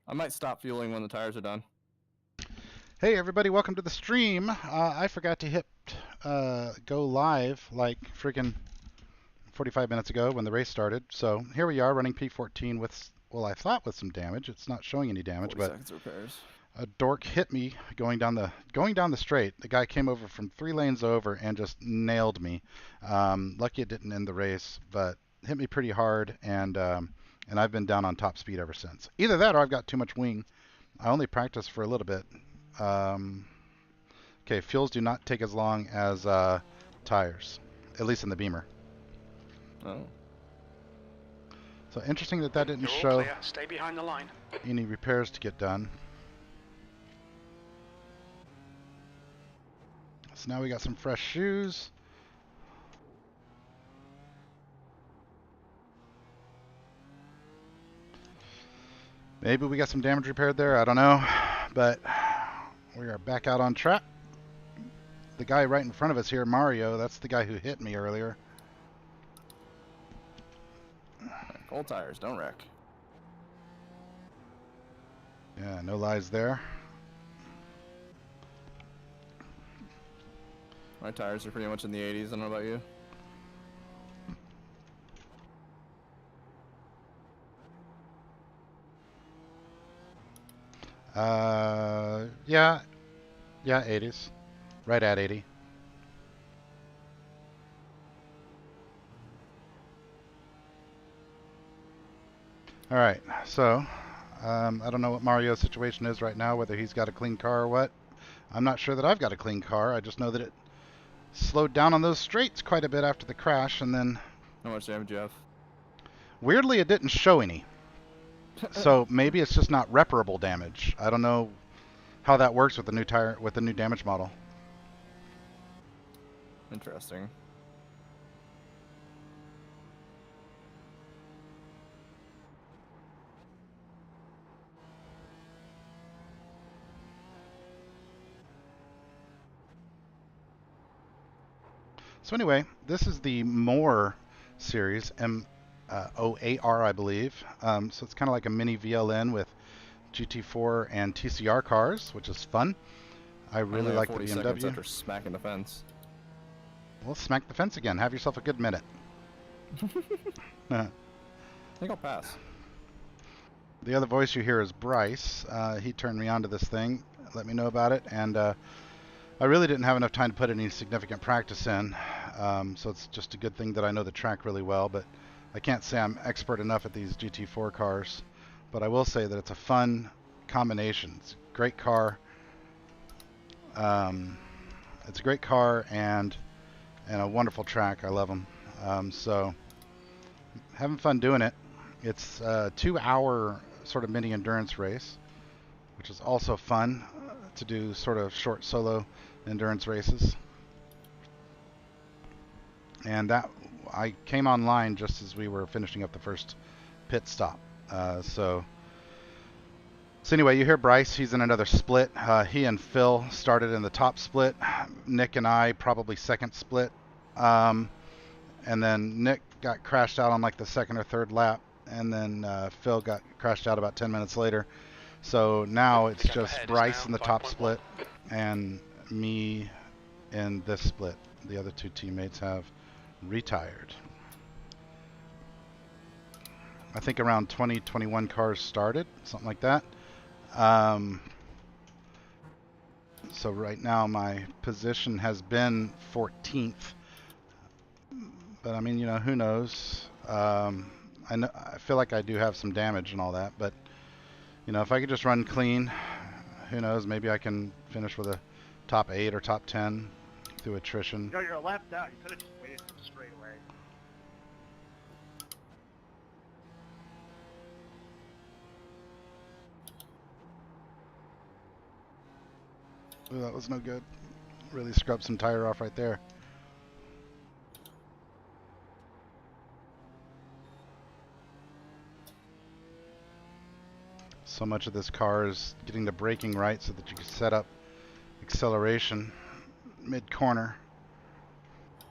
I might stop fueling when the tires are done. Hey everybody, welcome to the stream. I forgot to hit go live like freaking 45 minutes ago when the race started. So here we are running P14 with, well, I thought with some damage. It's not showing any damage, 40 but seconds of repairs. a dork hit me going down the straight. The guy came over from 3 lanes over and just nailed me. Lucky it didn't end the race, but hit me pretty hard, and I've been down on top speed ever since. Either that or I've got too much wing. I only practiced for a little bit. Okay, fuels do not take as long as tires, at least in the Beamer. Oh. So interesting that that didn't You're all show clear. Stay behind the line. any repairs to get done. So now we got some fresh shoes. Maybe we got some damage repaired there, I don't know. But we are back out on track. The guy right in front of us here, Mario, that's the guy who hit me earlier. Cold tires, don't wreck. Yeah, no lies there. My tires are pretty much in the 80s. I don't know about you. Yeah, 80s. Right at 80. All right, so I don't know what Mario's situation is right now, whether he's got a clean car or what. I'm not sure that I've got a clean car. I just know that it slowed down on those straights quite a bit after the crash, and then How much damage do you have? weirdly it didn't show any. So maybe it's just not reparable damage. I don't know how that works with the new tire, with the new damage model. Interesting. So anyway, this is the MOAR series, MOAR, I believe. So it's kind of like a mini VLN with GT4 and TCR cars, which is fun. I really Only have like the 40 seconds BMW. after smacking the fence. Well, smack the fence again. Have yourself a good minute. I think I'll pass. The other voice you hear is Bryce. He turned me on to this thing, let me know about it, and I really didn't have enough time to put any significant practice in, so it's just a good thing that I know the track really well, but I can't say I'm expert enough at these GT4 cars, but I will say that it's a fun combination. It's a great car. It's a great car and a wonderful track. I love them. So having fun doing it. It's a 2-hour sort of mini endurance race, which is also fun to do, sort of short solo endurance races. And that I came online just as we were finishing up the first pit stop. So anyway, you hear Bryce. He's in another split. He and Phil started in the top split. Nick and I probably second split. And then Nick got crashed out on like the second or third lap. And then Phil got crashed out about 10 minutes later. So now it's just Bryce in the top split and me in this split. The other two teammates have retired. I think around 20, 21 cars started, something like that. So right now my position has been 14th. But I mean, you know, who knows? I feel like I do have some damage and all that, but you know, if I could just run clean, who knows? Maybe I can finish with a top 8 or top 10 through attrition. No, you're a lap down. You could have just waited for the straightaway. Ooh, that was no good. Really scrubbed some tire off right there. So much of this car is getting the braking right so that you can set up acceleration mid-corner,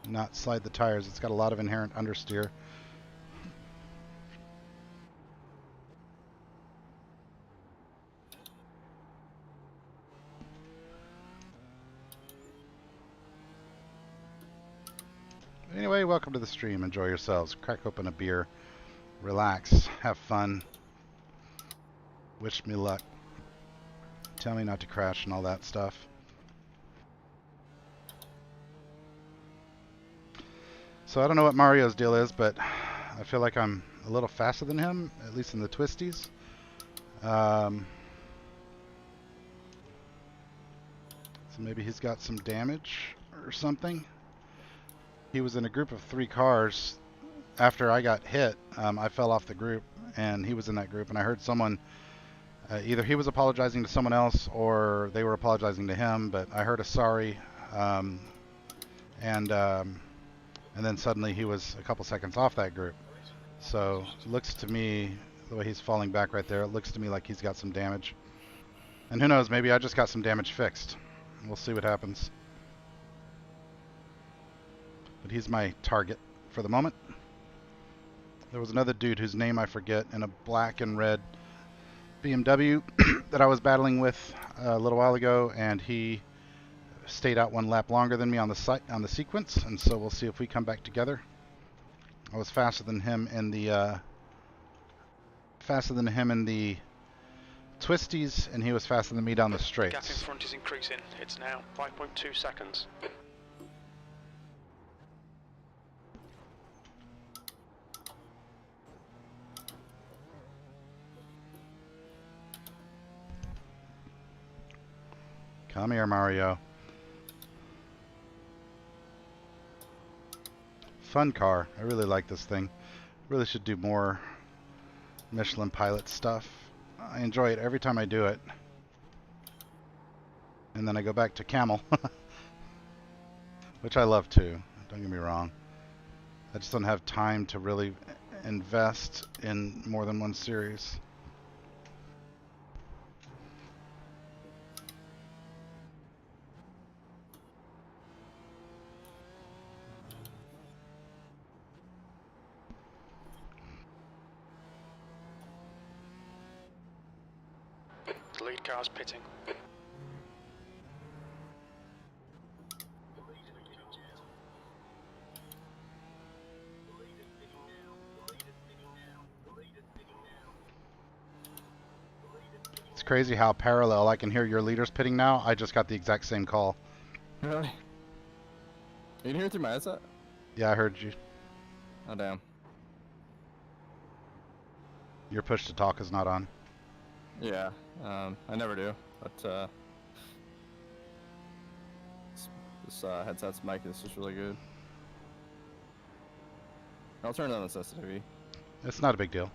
not slide the tires. It's got a lot of inherent understeer. Anyway, welcome to the stream. Enjoy yourselves. Crack open a beer. Relax. Have fun. Wish me luck. Tell me not to crash and all that stuff. So I don't know what Mario's deal is, but I feel like I'm a little faster than him, at least in the twisties. So maybe he's got some damage or something. He was in a group of 3 cars. After I got hit, I fell off the group, and he was in that group, and I heard someone, either he was apologizing to someone else or they were apologizing to him, but I heard a sorry, and then suddenly he was a couple seconds off that group. So it looks to me, the way he's falling back right there, it looks to me like he's got some damage. And who knows, maybe I just got some damage fixed. We'll see what happens. But he's my target for the moment. There was another dude whose name I forget in a black and red BMW that I was battling with a little while ago, and he stayed out 1 lap longer than me on the sequence, and so we'll see if we come back together. I was faster than him in the twisties, and he was faster than me down the straights. Gap in front is increasing. It's now 5.2 seconds. Come here, Mario. Fun car. I really like this thing. Really should do more Michelin Pilot stuff. I enjoy it every time I do it. And then I go back to Camel. Which I love too. Don't get me wrong. I just don't have time to really invest in more than one series. The lead car's pitting. It's crazy how parallel I can hear your leaders pitting now. I just got the exact same call. Really? You can hear it through my headset? Yeah, I heard you. Oh, damn. Your push to talk is not on. Yeah, I never do, but this headset's mic is just really good. I'll turn it on the sensitivity. It's not a big deal.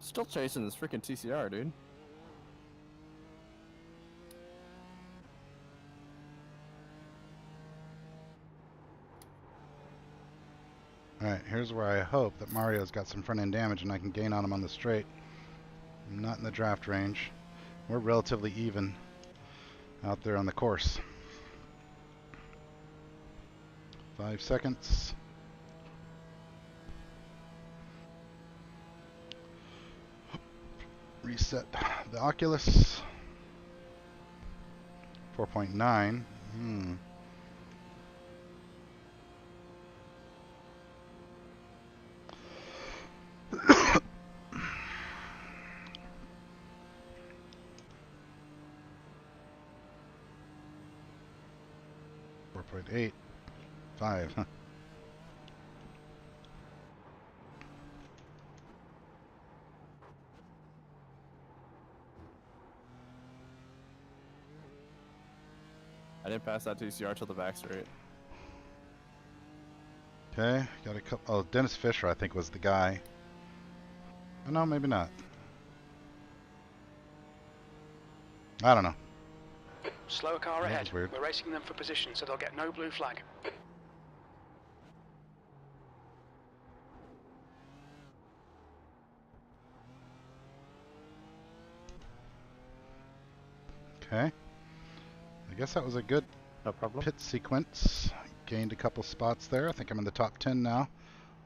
Still chasing this freaking TCR, dude. Alright, here's where I hope that Mario's got some front end damage and I can gain on him on the straight. I'm not in the draft range. We're relatively even out there on the course. 5 seconds. Reset the Oculus. 4.9. 4.8. 5. Huh. I didn't pass that TCR till the back straight. Okay, got a couple. Oh, Dennis Fisher, I think, was the guy. Oh, no, maybe not. I don't know. Slower car That was ahead. weird. We're racing them for position, so they'll get no blue flag. Okay. I guess that was a good No problem. pit sequence. gained a couple spots there. I think I'm in the top 10 now.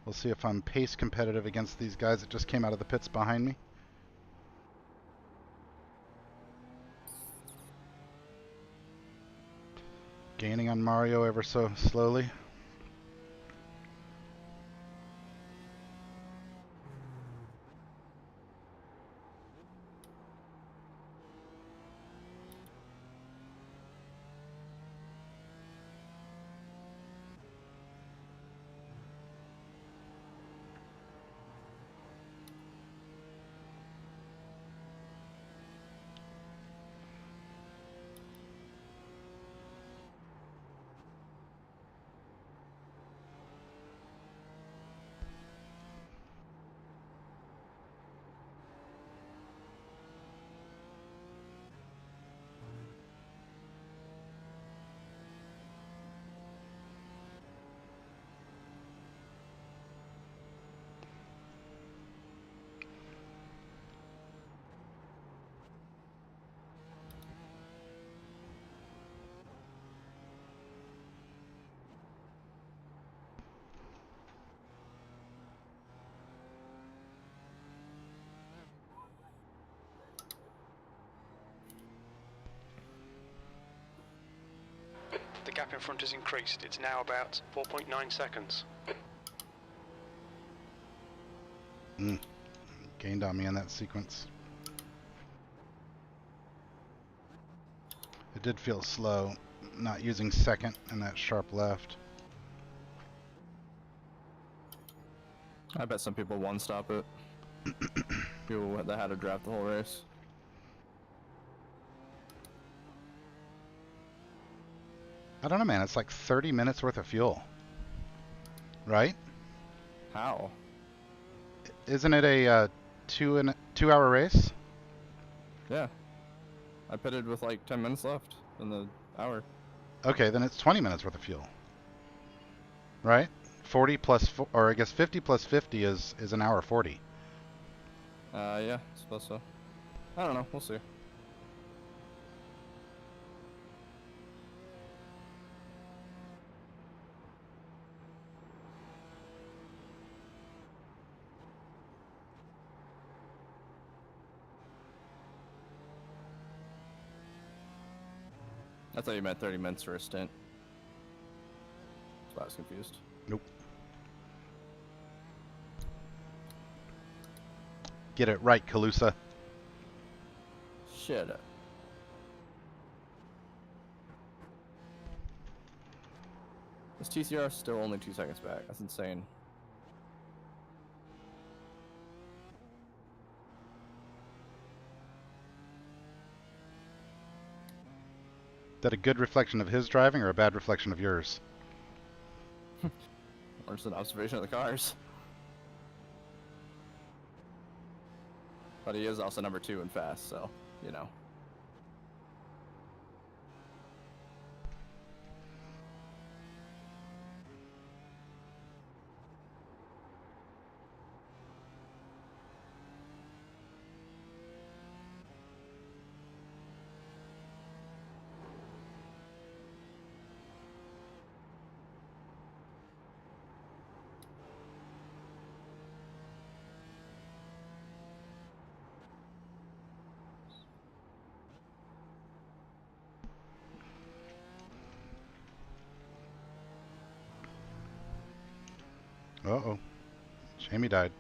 We'll see if I'm pace competitive against these guys that just came out of the pits behind me. Gaining on Mario ever so slowly. The gap in front has increased. It's now about 4.9 seconds. Gained on me in that sequence. It did feel slow, not using second and that sharp left. I bet some people one-stop it. People that had to draft the whole race. I don't know, man. It's like 30 minutes worth of fuel. Right? How? Isn't it a 2-hour race? Yeah. I pitted with like 10 minutes left in the hour. Okay, then it's 20 minutes worth of fuel. Right? 40 plus, or I guess 50 plus 50 is an hour 40. Yeah, I suppose so. I don't know. We'll see. I thought you meant 30 minutes for a stint. That's why I was confused. Nope. Get it right, Calusa. Shit. This TCR is still only 2 seconds back. That's insane. Is that a good reflection of his driving or a bad reflection of yours? Or just an observation of the cars. But he is also number 2 in fast, so, you know. Uh-oh. Jamie died.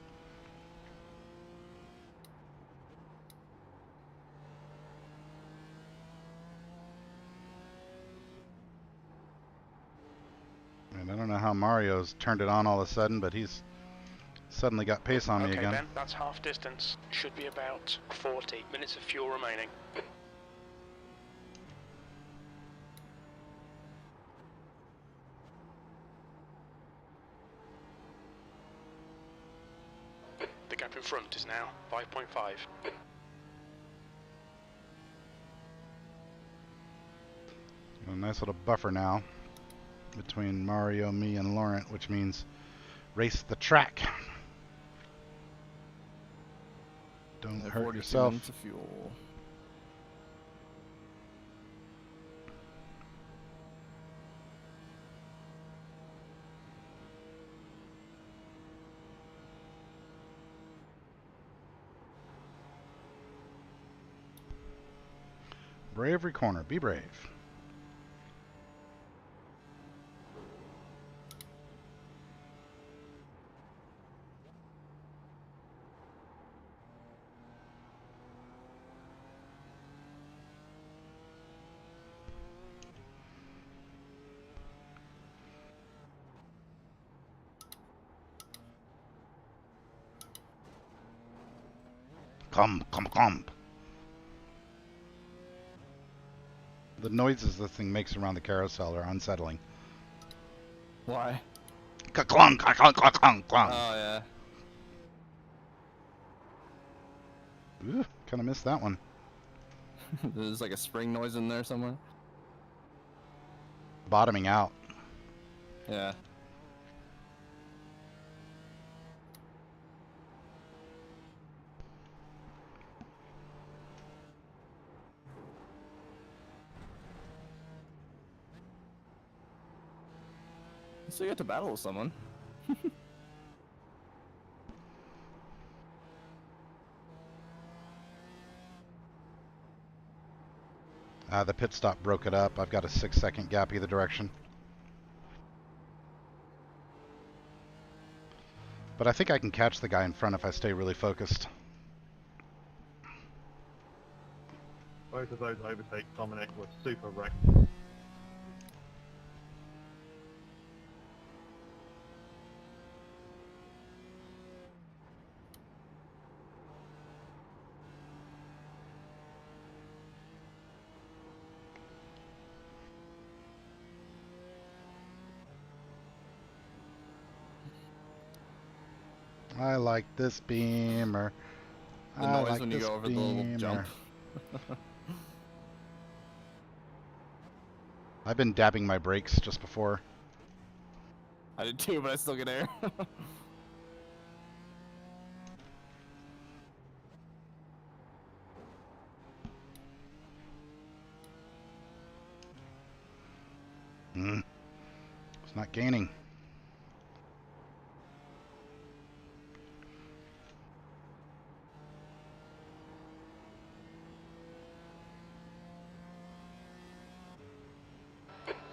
And I don't know how Mario's turned it on all of a sudden, but he's suddenly got pace on me Okay, again. Ben, that's half distance. Should be about 40 minutes of fuel remaining. The gap in front is now 5.5. A nice little buffer now between Mario, me, and Laurent, which means race the track. Don't hurt 42 yourself. minutes of fuel. Bravery corner. Be brave. Come. The noises this thing makes around the carousel are unsettling. Why? Ka-clong, ka-clong, ka-clong, clong. Oh, yeah. Ooh, kind of missed that one. There's like a spring noise in there somewhere. Bottoming out. Yeah. So you have to battle with someone. The pit stop broke it up. I've got a 6-second gap either direction. But I think I can catch the guy in front if I stay really focused. Both of those overtakes, Dominic, were super wrecked. I like this beamer. The I noise like when you this go over the little jump. I've been dabbing my brakes just before. I did too, but I still get air. It's not gaining.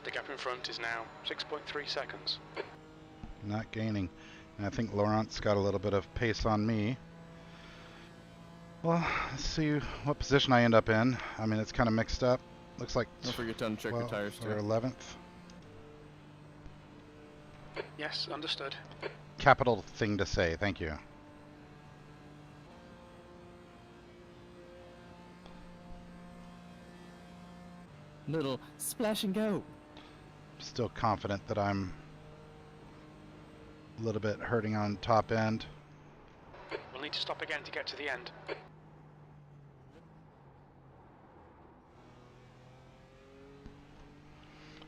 The gap in front is now 6.3 seconds. Not gaining. And I think Laurent's got a little bit of pace on me. Well, let's see what position I end up in. I mean, it's kind of mixed up. Looks like Don't forget to uncheck your tires too. or 11th. Yes, understood. Capital thing to say. Thank you. Little splash and go. Still confident that I'm a little bit hurting on top end. We'll need to stop again to get to the end.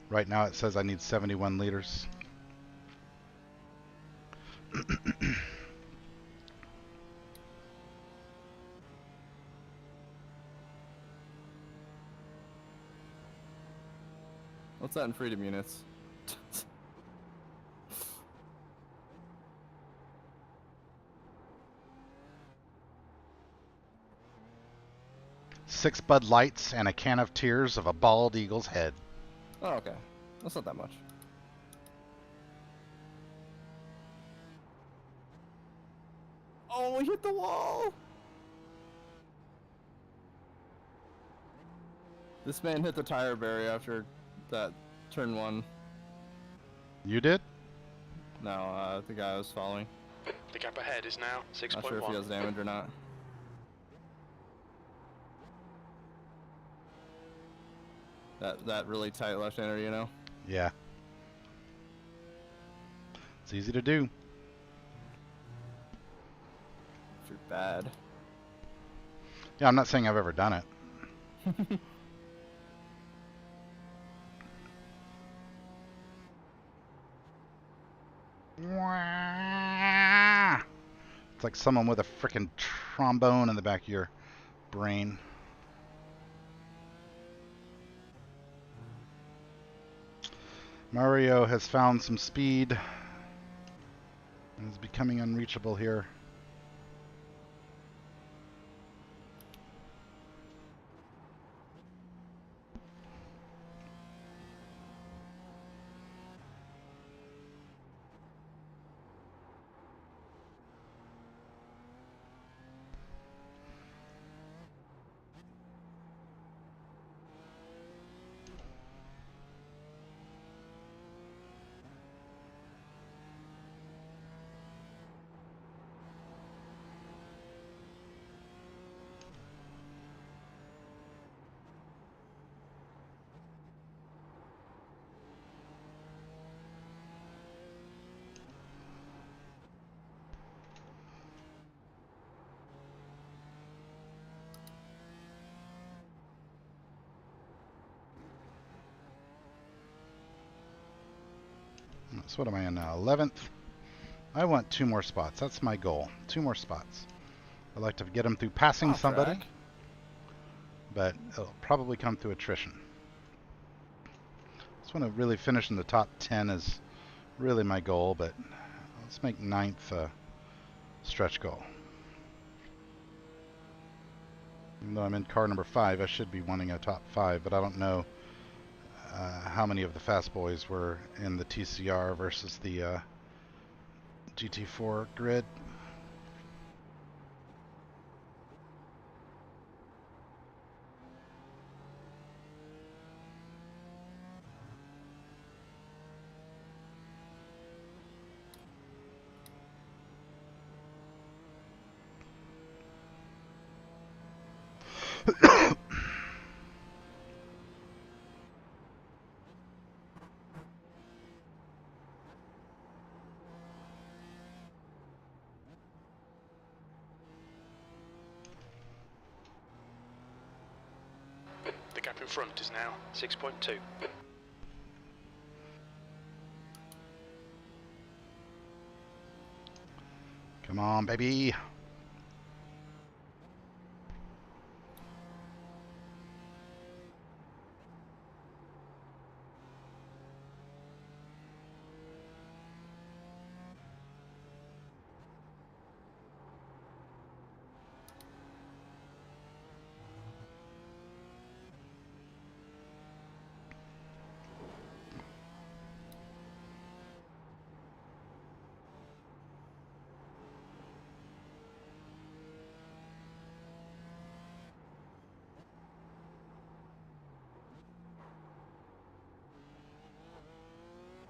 Right now it says I need 71 liters. What's that in freedom units? Six Bud Lights and a can of tears of a bald eagle's head. Oh, okay. That's not that much. Oh, we hit the wall! This man hit the tire barrier after that turn one. You did? No, the guy I was following. The gap ahead is now 6.1. Not sure if he has damage or not. That really tight left-hander, you know? Yeah. It's easy to do. If you're bad. Yeah, I'm not saying I've ever done it. It's like someone with a frickin' trombone in the back of your brain. Mario has found some speed and is becoming unreachable here. So what am I in now? 11th. I want 2 more spots. That's my goal. 2 more spots. I'd like to get them through passing Off somebody, track. but it'll probably come through attrition. Just want to really finish in the top 10 is really my goal, but let's make 9th a stretch goal. Even though I'm in car number 5, I should be wanting a top 5, but I don't know how many of the fast boys were in the TCR versus the GT4 grid. The gap in front is now 6.2. Come on, baby.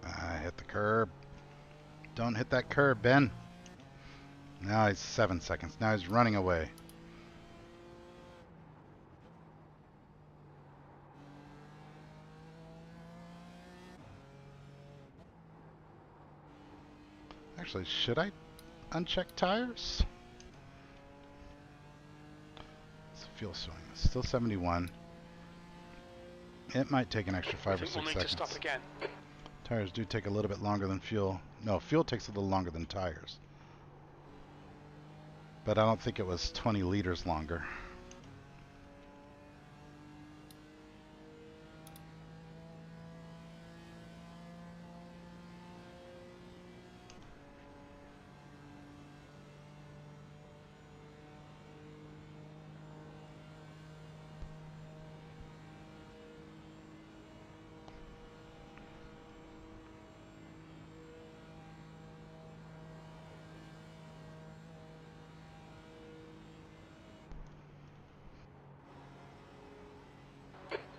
I hit the curb. Don't hit that curb, Ben. Now he's 7 seconds. Now he's running away. Actually, should I uncheck tires? It's fuel swing. It's still 71. It might take an extra 5 I or think 6 we'll need seconds. to stop again. Tires do take a little bit longer than fuel. No, fuel takes a little longer than tires. But I don't think it was 20 liters longer.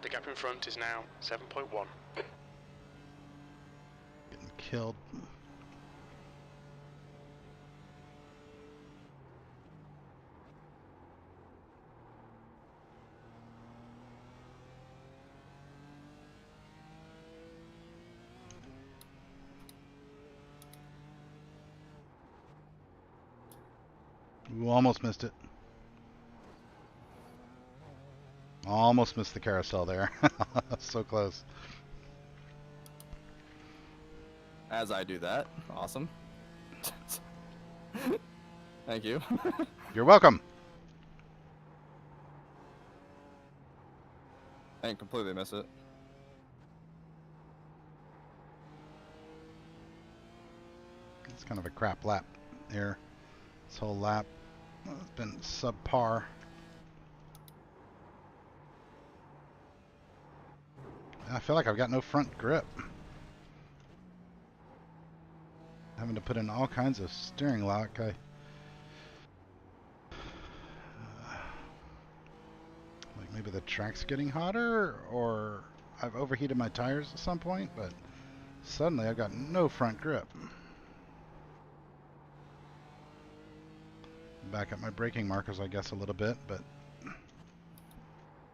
The gap in front is now 7.1. Getting killed. Ooh, almost missed it. Almost missed the carousel there. So close. As I do that. Awesome. Thank you. You're welcome. I didn't completely miss it. It's kind of a crap lap here. This whole lap has been subpar. I feel like I've got no front grip. Having to put in all kinds of steering lock. Like maybe the track's getting hotter, or I've overheated my tires at some point, but suddenly I've got no front grip. Back up my braking markers, I guess, a little bit, but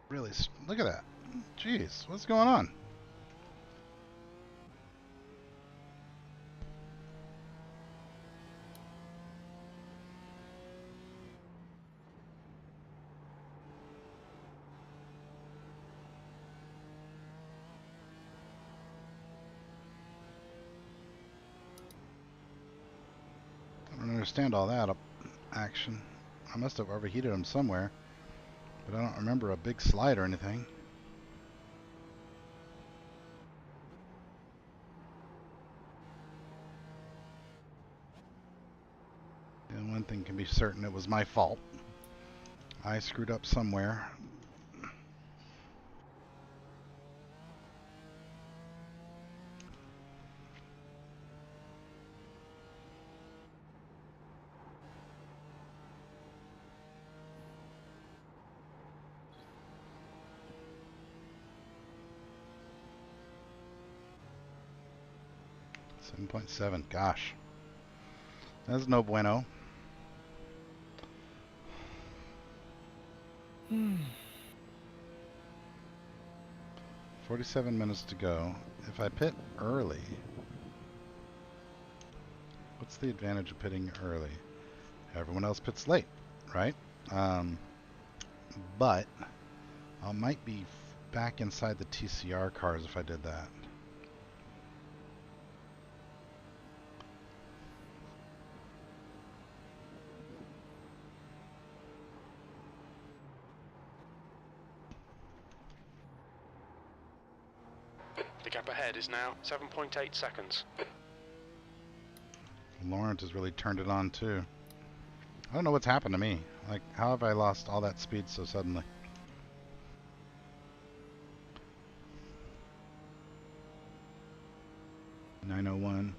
really, look at that. Jeez, what's going on? understand all that action. I must have overheated them somewhere, but I don't remember a big slide or anything. And one thing can be certain, it was my fault. I screwed up somewhere. .7, gosh. That's no bueno. 47 minutes to go. If I pit early, what's the advantage of pitting early? Everyone else pits late, right? But I might be back inside the TCR cars if I did that. The gap ahead is now 7.8 seconds. Lawrence has really turned it on too. I don't know what's happened to me. Like, how have I lost all that speed so suddenly? .901.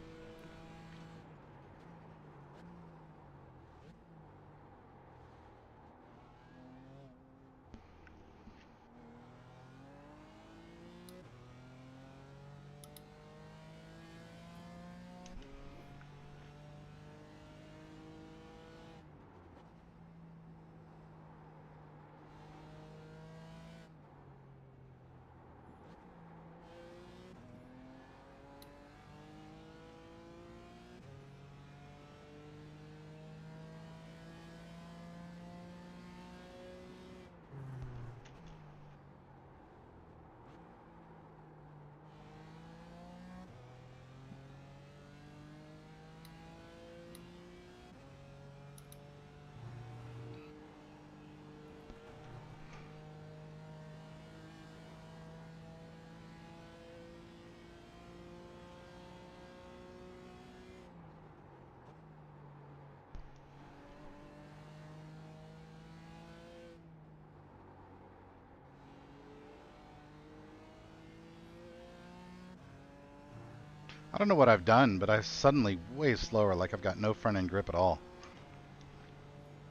I don't know what I've done, but I'm suddenly way slower, like I've got no front end grip at all.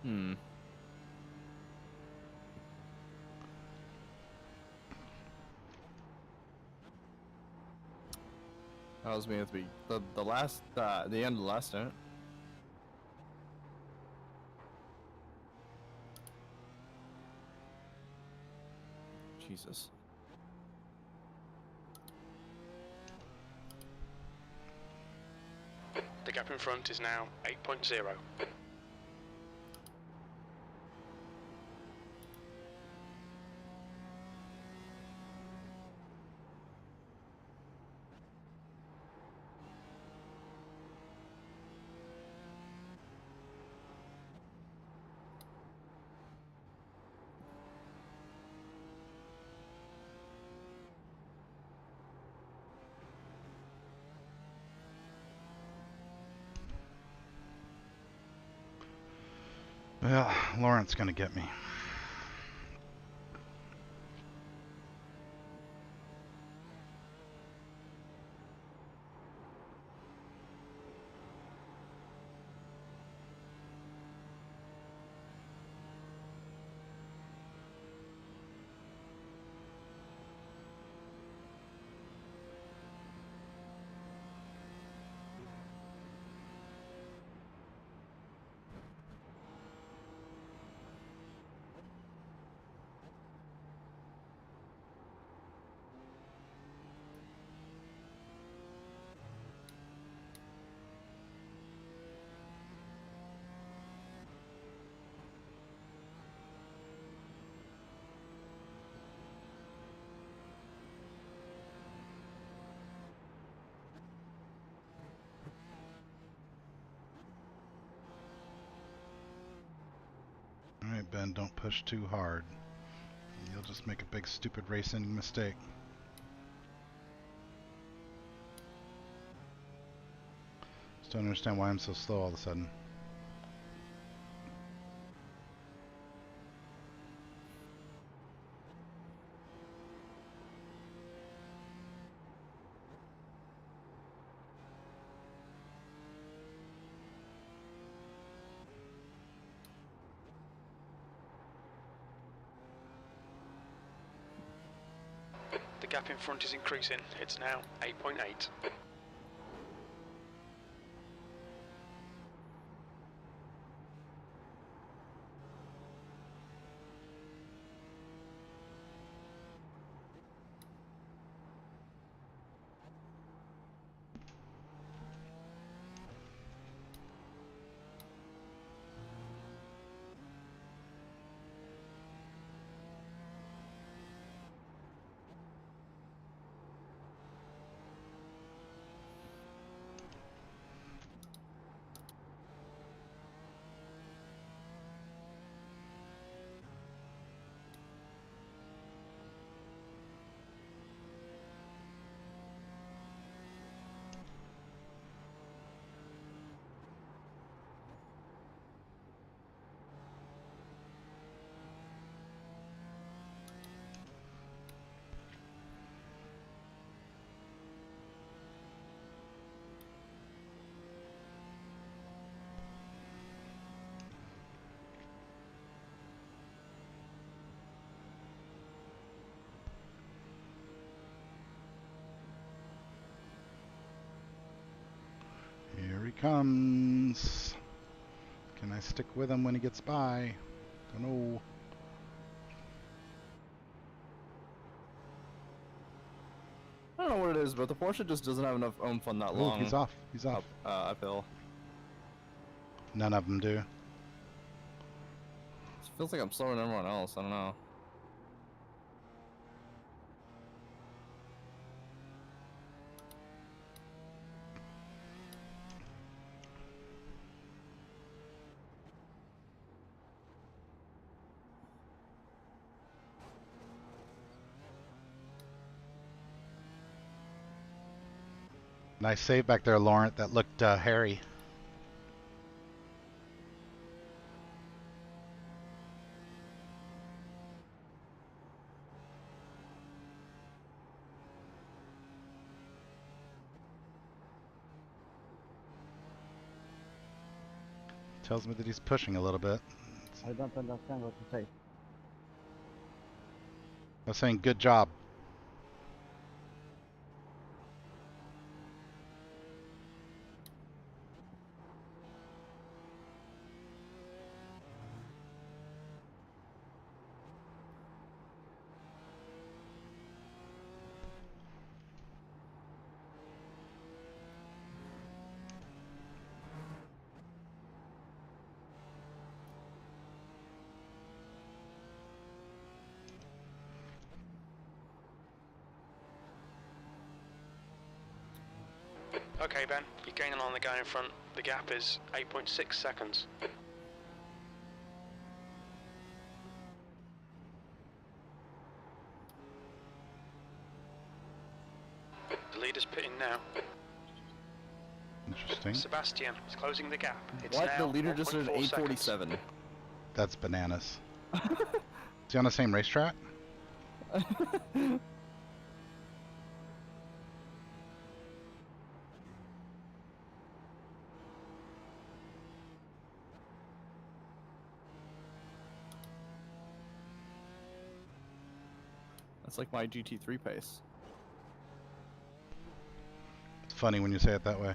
That was me at the last the end of the last stint. Jesus. The gap in front is now 8.0. Well, Lawrence gonna get me. Ben, don't push too hard. You'll just make a big stupid racing mistake. Just don't understand why I'm so slow all of a sudden. The gap in front is increasing. It's now 8.8. Here he comes. Can I stick with him when he gets by? Don't know. I don't know what it is, but the Porsche just doesn't have enough oomph on that Oh, long he's off. He's off. uphill. None of them do. It feels like I'm slower than everyone else. I don't know. Nice save back there, Laurent. That looked hairy. Tells me that he's pushing a little bit. I don't understand what you say. I was saying good job. Okay, Ben, you're gaining on the guy in front. The gap is 8.6 seconds. The leader's pitting now. Interesting. Sebastian is closing the gap. It's What? now The leader just did 1.4 seconds. 8:47. That's bananas. Is he on the same racetrack? That's like my GT3 pace. It's funny when you say it that way.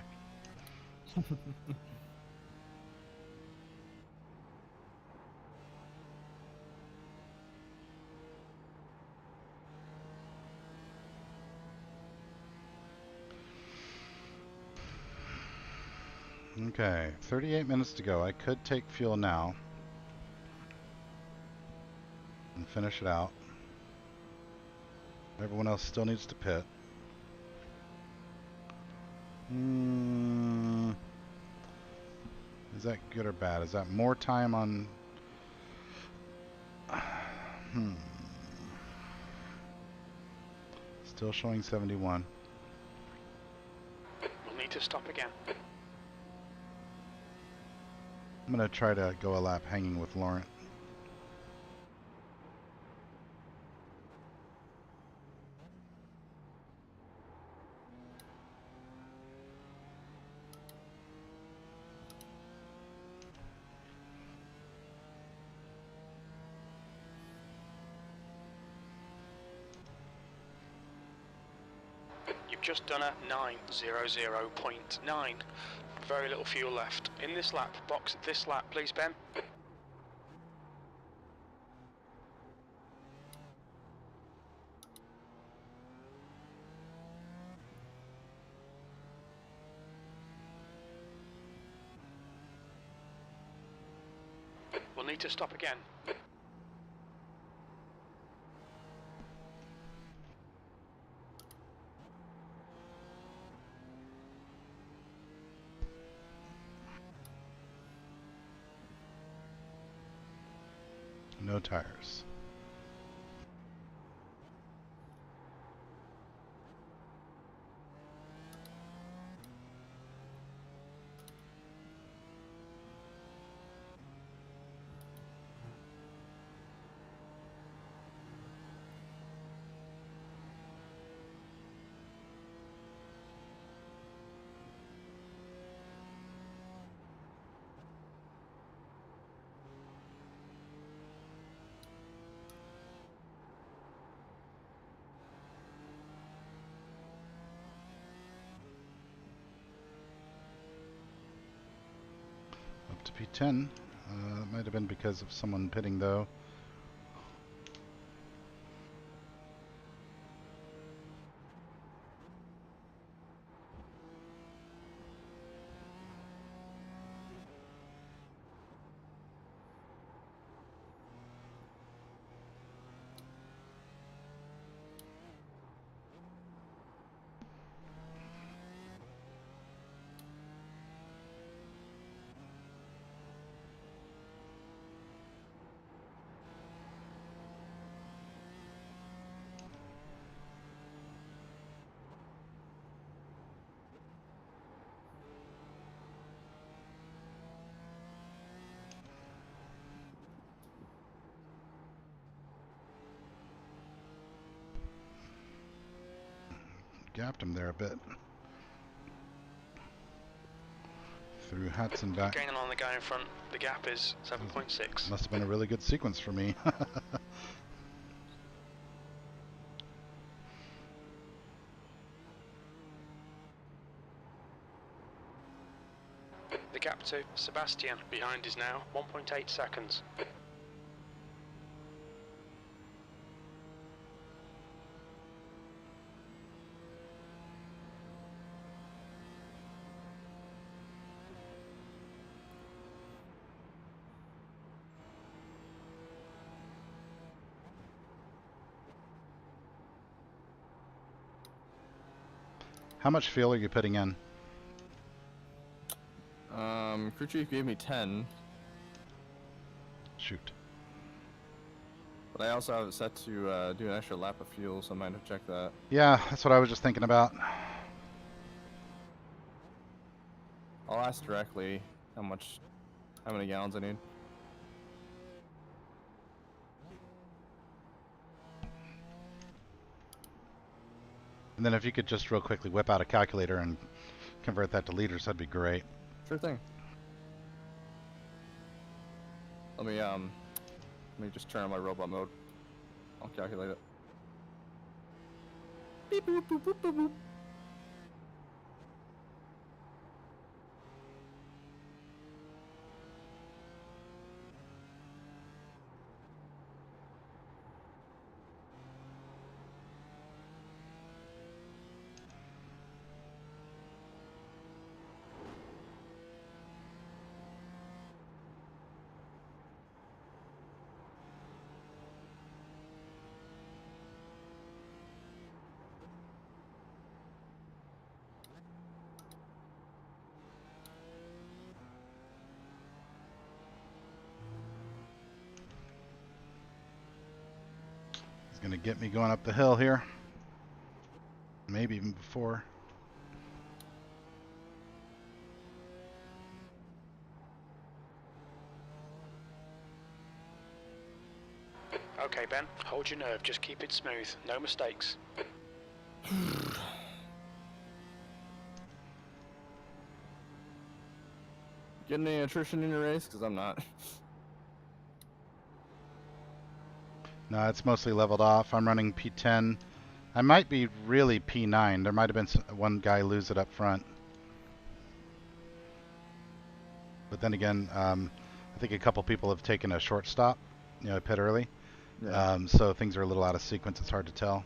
Okay, 38 minutes to go. I could take fuel now and finish it out. Everyone else still needs to pit. Is that good or bad? Is that more time on Still showing 71. We'll need to stop again. I'm going to try to go a lap hanging with Laurent. You've just done a 9:00.9. Very little fuel left. In this lap, box this lap, please, Ben. We'll need to stop again. No tires. Up to P10. That might have been because of someone pitting though. Gapped him there a bit. Through Hudson back. Gaining on the guy in front. The gap is 7.6. Must have been a really good sequence for me. The gap to Sebastian behind is now 1.8 seconds. How much fuel are you putting in? Crew chief gave me 10, Shoot. but I also have it set to do an extra lap of fuel, so I might have to check that. Yeah, that's what I was just thinking about. I'll ask directly how many gallons I need. And then if you could just real quickly whip out a calculator and convert that to liters, that'd be great. Sure thing. Let me just turn on my robot mode. I'll calculate it. Beep boop boop boop boop boop. Gonna get me going up the hill here. Maybe even before. Okay, Ben, hold your nerve, just keep it smooth, no mistakes. Getting any attrition in your race? Because I'm not. No, it's mostly leveled off. I'm running P10. I might be really P9. There might have been one guy lose it up front. But then again, I think a couple people have taken a short stop, pit early. Yeah. So things are a little out of sequence. It's hard to tell.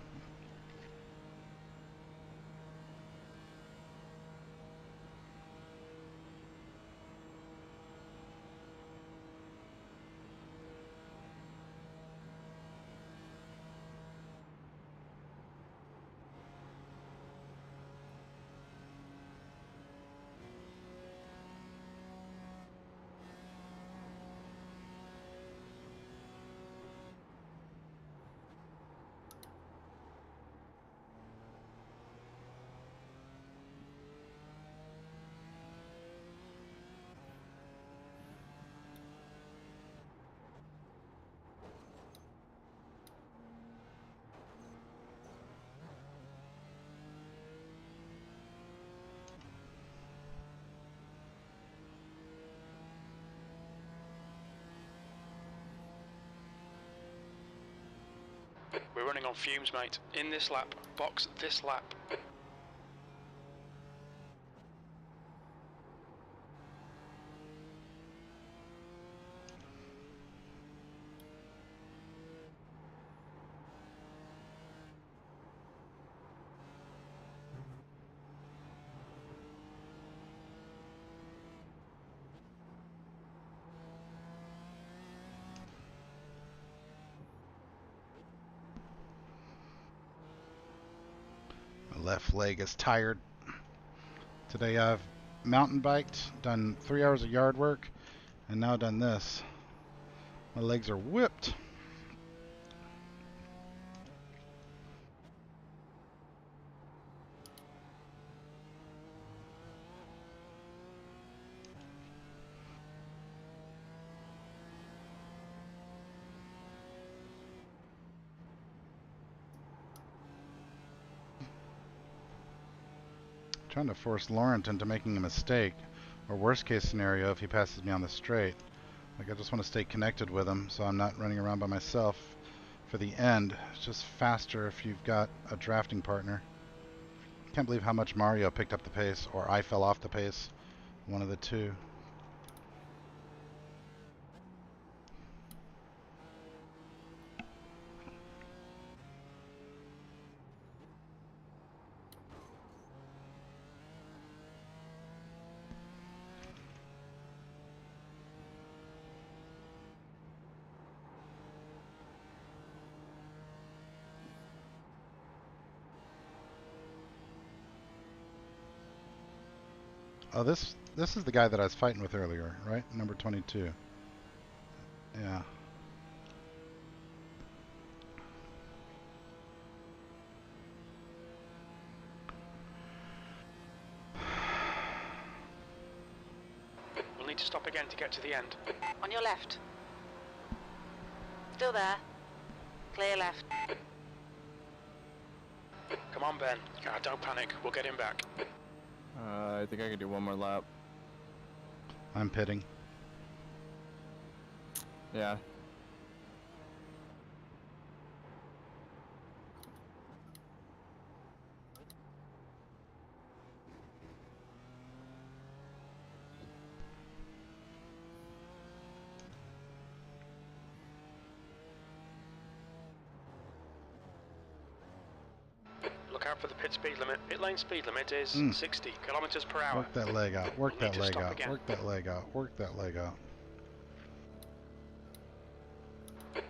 We're running on fumes, mate. In this lap, box this lap. My left leg is tired. Today I've mountain biked, done 3 hours of yard work, and now done this. My legs are whipped. Trying to force Laurent into making a mistake, or worst case scenario if he passes me on the straight. Like, I just want to stay connected with him so I'm not running around by myself for the end. It's just faster if you've got a drafting partner. Can't believe how much Mario picked up the pace, or I fell off the pace. One of the two. Oh, this is the guy that I was fighting with earlier, right? Number 22. Yeah. We'll need to stop again to get to the end. On your left. Still there. Clear left. Come on, Ben. Don't panic, we'll get him back. I think I could do one more lap. I'm pitting. Yeah. Look out for the pit speed limit. Pit lane speed limit is 60 kilometers per hour. Work that leg out. Work We'll need that to leg stop out. again. Work that leg out. Work that leg out.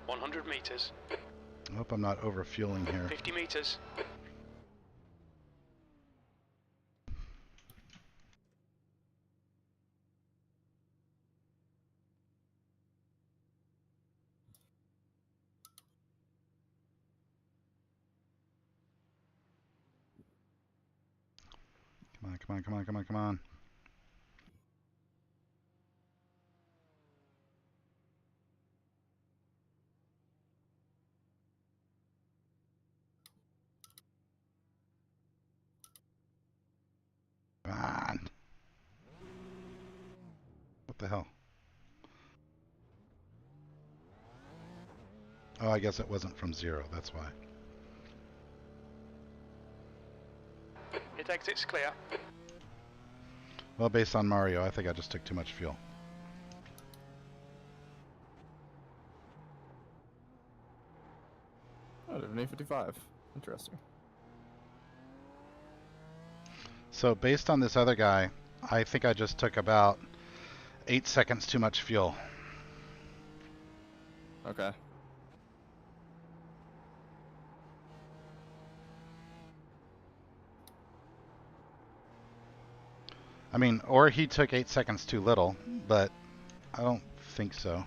100 meters. I hope I'm not over fueling here. 50 meters. Come on, come on, come on, come on. Come on. What the hell? Oh, I guess it wasn't from 0, that's why. Hit exit's clear. Well, based on Mario, I think I just took too much fuel. Oh, an A55. Interesting. So based on this other guy, I think I just took about 8 seconds too much fuel. Okay. I mean, or he took 8 seconds too little, but I don't think so.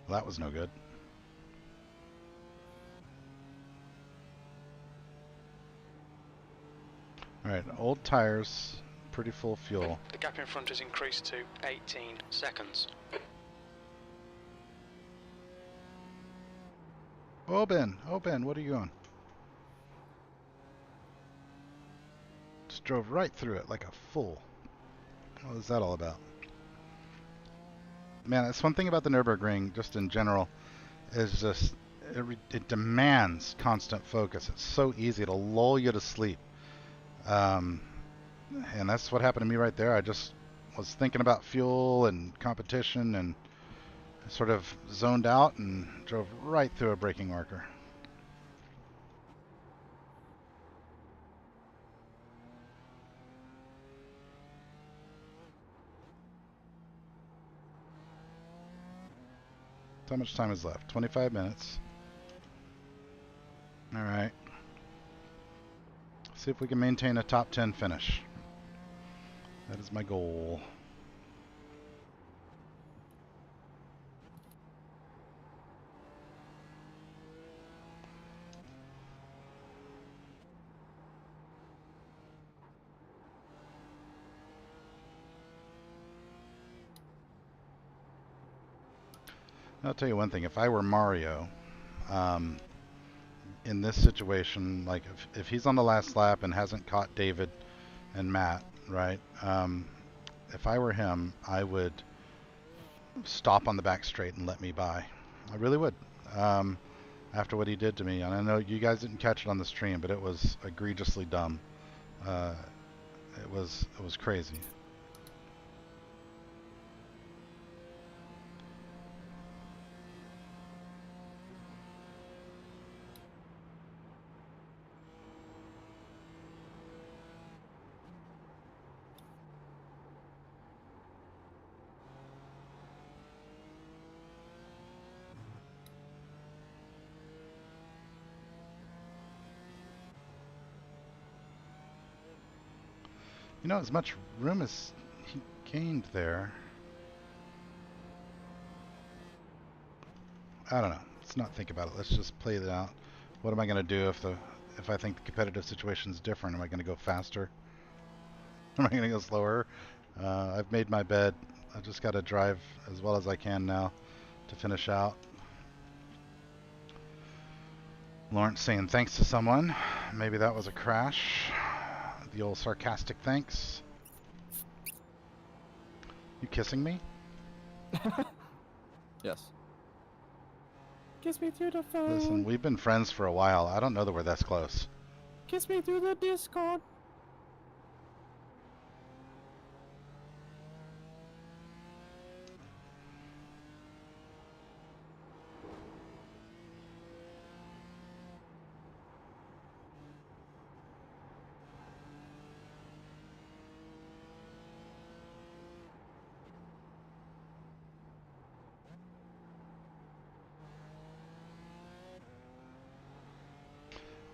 Well, that was no good. Alright, old tires, pretty full fuel. The gap in front has increased to 18 seconds. Oh, Ben, what are you on? Just drove right through it like a fool. What was that all about? Man, that's one thing about the Nurburgring, just in general, is just it demands constant focus. It's so easy to lull you to sleep. And that's what happened to me right there. I just was thinking about fuel and competition and sort of zoned out and drove right through a braking marker. How much time is left? 25 minutes. All right. See if we can maintain a top 10 finish. That is my goal. I'll tell you one thing. If I were Mario, in this situation, like if he's on the last lap and hasn't caught David and Matt, right? If I were him, I would stop on the back straight and let me by. I really would. After what he did to me, and I know you guys didn't catch it on the stream, but it was egregiously dumb. It was crazy. You know, as much room as he gained there. I don't know. Let's not think about it. Let's just play it out. What am I going to do if I think the competitive situation is different? Am I going to go faster? Am I going to go slower? I've made my bed. I just got to drive as well as I can now to finish out. Lawrence saying thanks to someone. Maybe that was a crash. The old sarcastic thanks. You kissing me? Yes. Kiss me through the phone. Listen, we've been friends for a while. I don't know that we're this close. Kiss me through the Discord.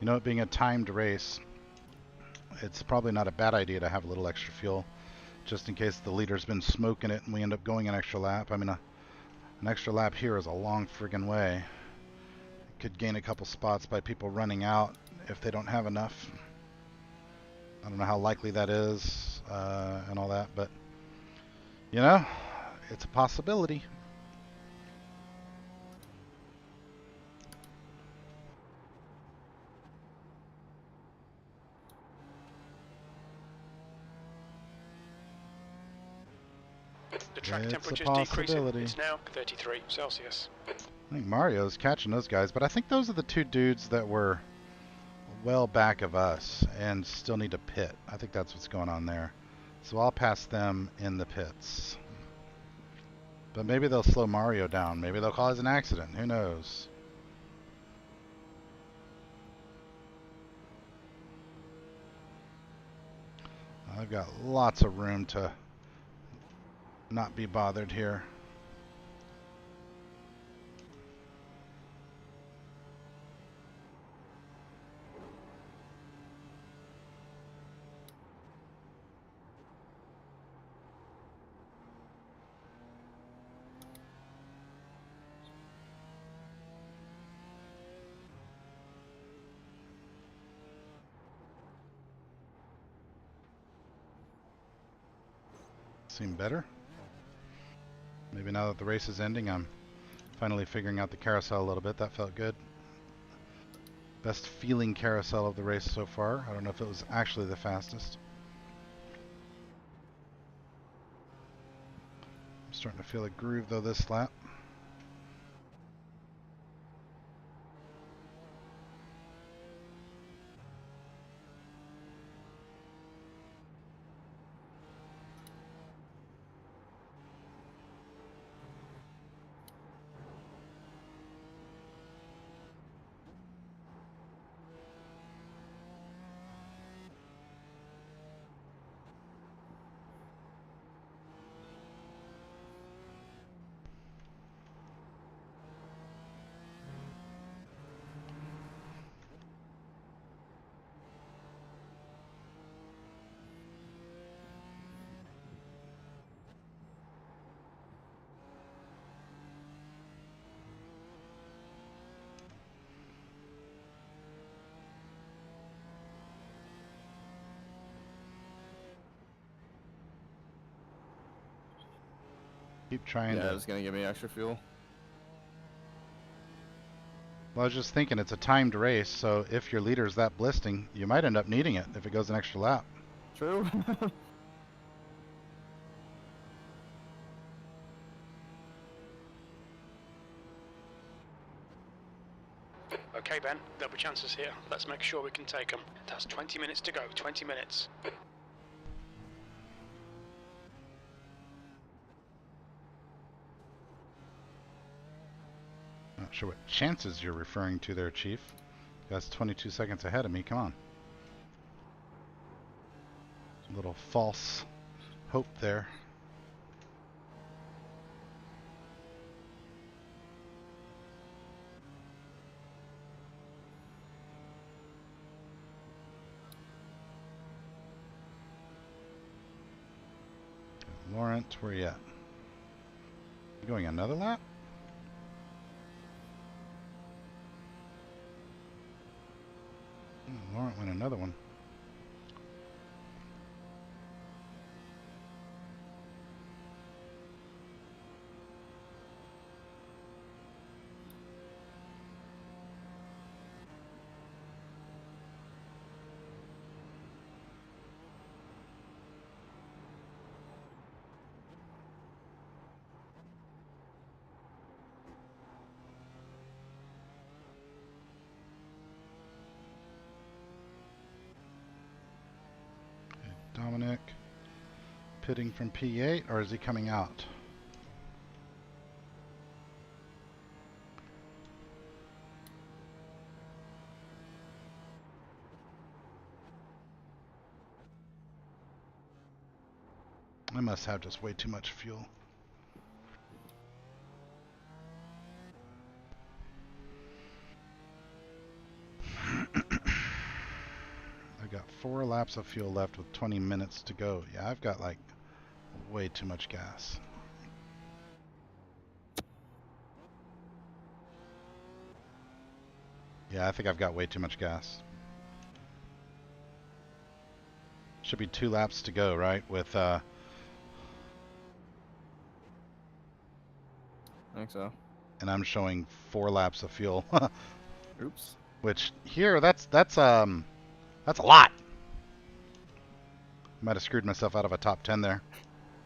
You know, it being a timed race, it's probably not a bad idea to have a little extra fuel. just in case the leader's been smoking it and we end up going an extra lap. I mean, an extra lap here is a long friggin' way. Could gain a couple spots by people running out if they don't have enough. I don't know how likely that is and all that, but you know, it's a possibility. The track It's a temperature is decreasing. possibility. It's now 33 Celsius. I think Mario's catching those guys, but I think those are the two dudes that were well back of us and still need to pit. I think that's what's going on there. So I'll pass them in the pits. But maybe they'll slow Mario down. Maybe they'll cause an accident. Who knows? I've got lots of room to not be bothered here. Seem better? Maybe now that the race is ending, I'm finally figuring out the carousel a little bit. That felt good. Best feeling carousel of the race so far. I don't know if it was actually the fastest. I'm starting to feel a groove though this lap. Keep trying Yeah, to... it's gonna give me extra fuel. Well, I was just thinking it's a timed race, so if your leader's that blisting, you might end up needing it if it goes an extra lap. True. Okay, Ben, there'll be chances here. Let's make sure we can take them. That's 20 minutes to go. 20 minutes. Not sure what chances you're referring to there, Chief. That's 22 seconds ahead of me. Come on. A little false hope there. Laurent, where you at? You going another lap? Oh, Laurent went another one. Dominic pitting from P8, or is he coming out? I must have just way too much fuel. I've got 4 laps of fuel left with 20 minutes to go. Yeah, I've got like way too much gas. Yeah, I think I've got way too much gas. Should be 2 laps to go, right? With I think so. and I'm showing 4 laps of fuel. Oops. Which here, that's a lot. Might have screwed myself out of a top 10 there.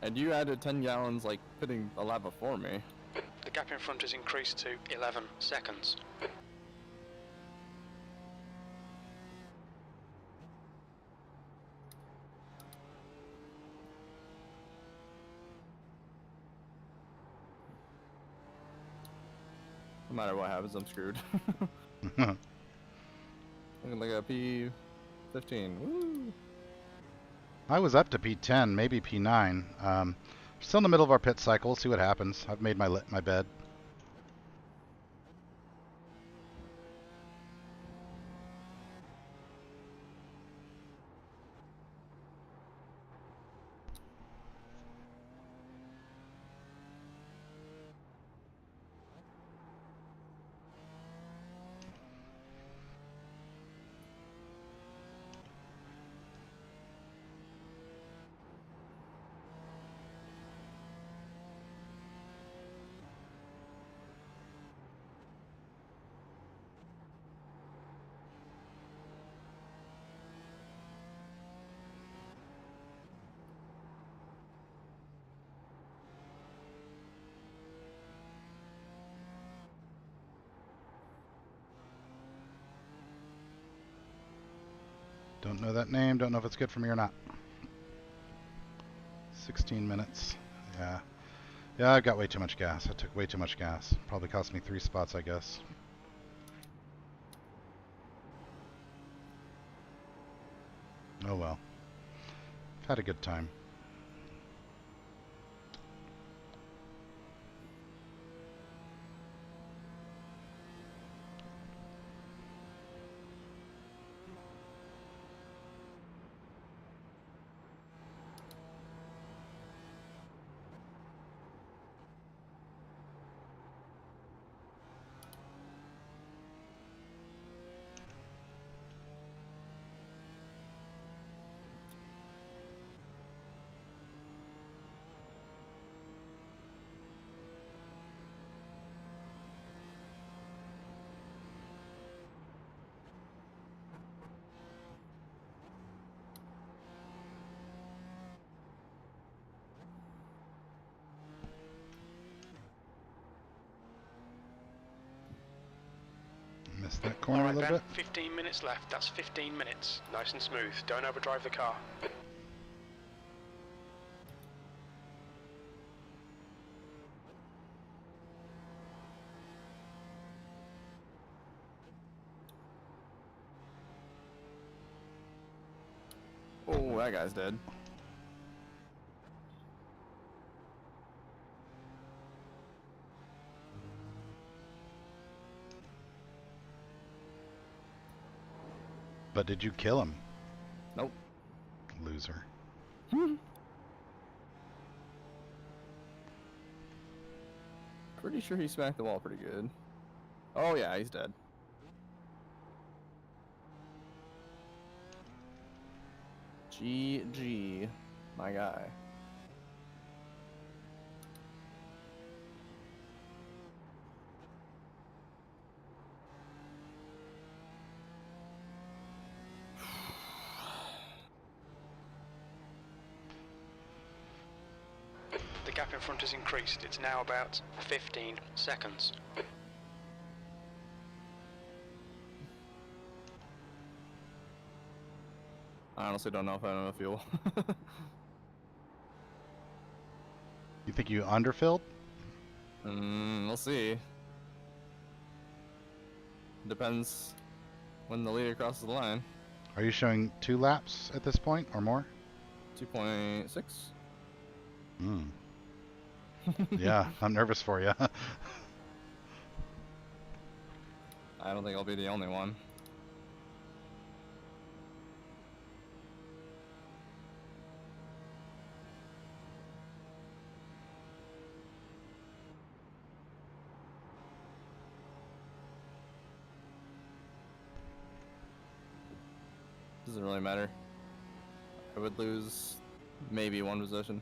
And you added 10 gallons, like, pitting a lap before me. The gap in front has increased to 11 seconds. No matter what happens, I'm screwed. Looking like a P15. Woo! I was up to P10, maybe P9. Still in the middle of our pit cycle. See what happens. I've made my bed. Don't know that name. Don't know if it's good for me or not. 16 minutes. Yeah. Yeah, I've got way too much gas. I took way too much gas. Probably cost me 3 spots, I guess. Oh well. I've had a good time. Missed that corner a Alright, little Ben, bit. 15 minutes left. That's 15 minutes. Nice and smooth. Don't overdrive the car. Oh, that guy's dead. But did you kill him? Nope. Loser. Pretty sure he smacked the wall pretty good. Oh yeah, he's dead. GG, my guy. The gap in front has increased. It's now about 15 seconds. I honestly don't know if I have enough fuel. You think you underfilled? We'll see. Depends when the leader crosses the line. Are you showing 2 laps at this point or more? 2.6. Hmm. Yeah, I'm nervous for you. I don't think I'll be the only one. really matter. I would lose maybe one position.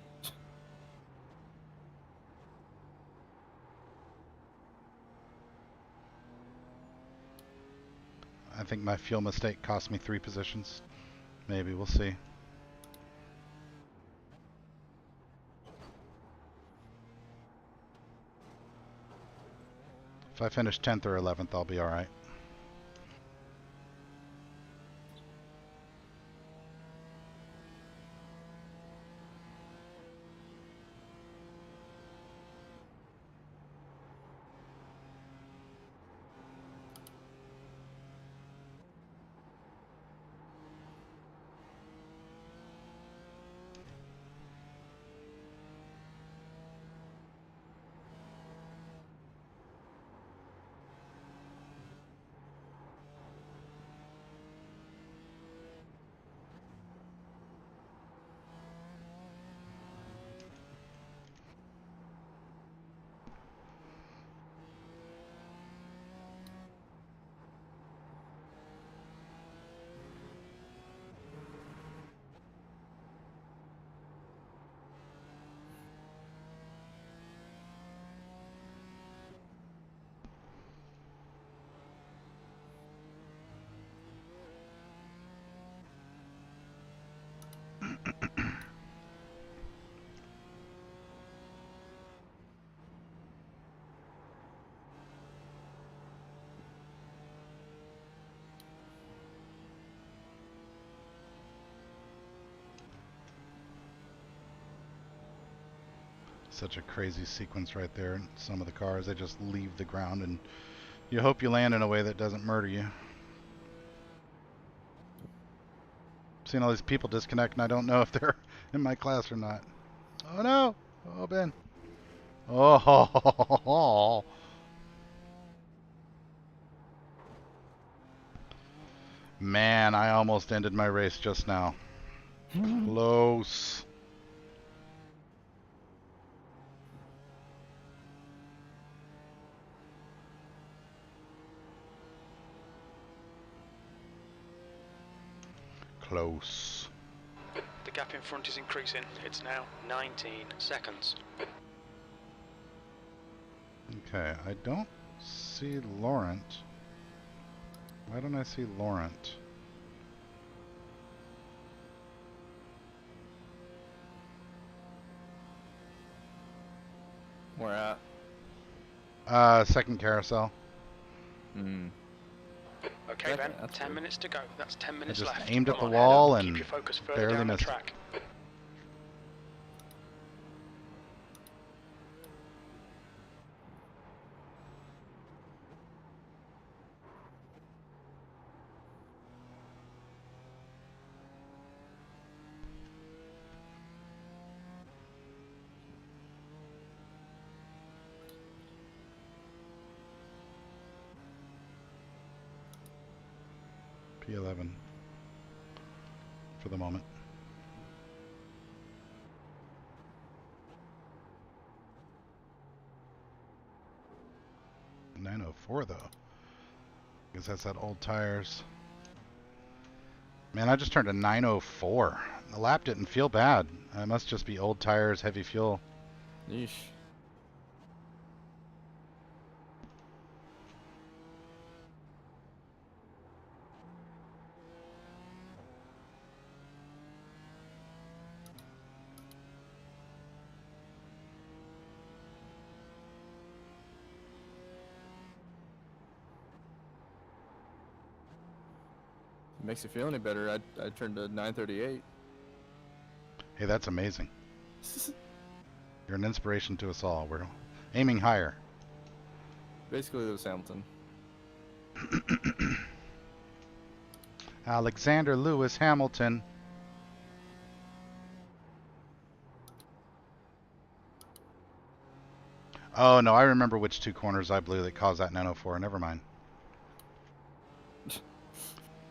I think my fuel mistake cost me 3 positions. Maybe, we'll see. If I finish 10th or 11th, I'll be alright. Such a crazy sequence right there. Some of the cars, they just leave the ground and you hope you land in a way that doesn't murder you. Seeing all these people disconnect and I don't know if they're in my class or not. Oh no! Oh, Ben. Oh, man, I almost ended my race just now. Close. Close. The gap in front is increasing. It's now 19 seconds. Okay, I don't see Laurent. Why don't I see Laurent? Where at? Second carousel. Hmm. Okay, Ben, That's 10 good. minutes to go. That's 10 I minutes just left. aimed at Come the on, head wall up. and Keep your focus further barely down the missed it. track. P11 for the moment. .904 though. Guess that's that old tires. Man, I just turned a 904. The lap didn't feel bad. It must just be old tires, heavy fuel. Yeesh. Makes you feel any better? I turned to 938. Hey, that's amazing. You're an inspiration to us all. We're aiming higher. Basically, Lewis Hamilton. Alexander Lewis Hamilton. Oh no, I remember which 2 corners I blew that caused that 904. Never mind.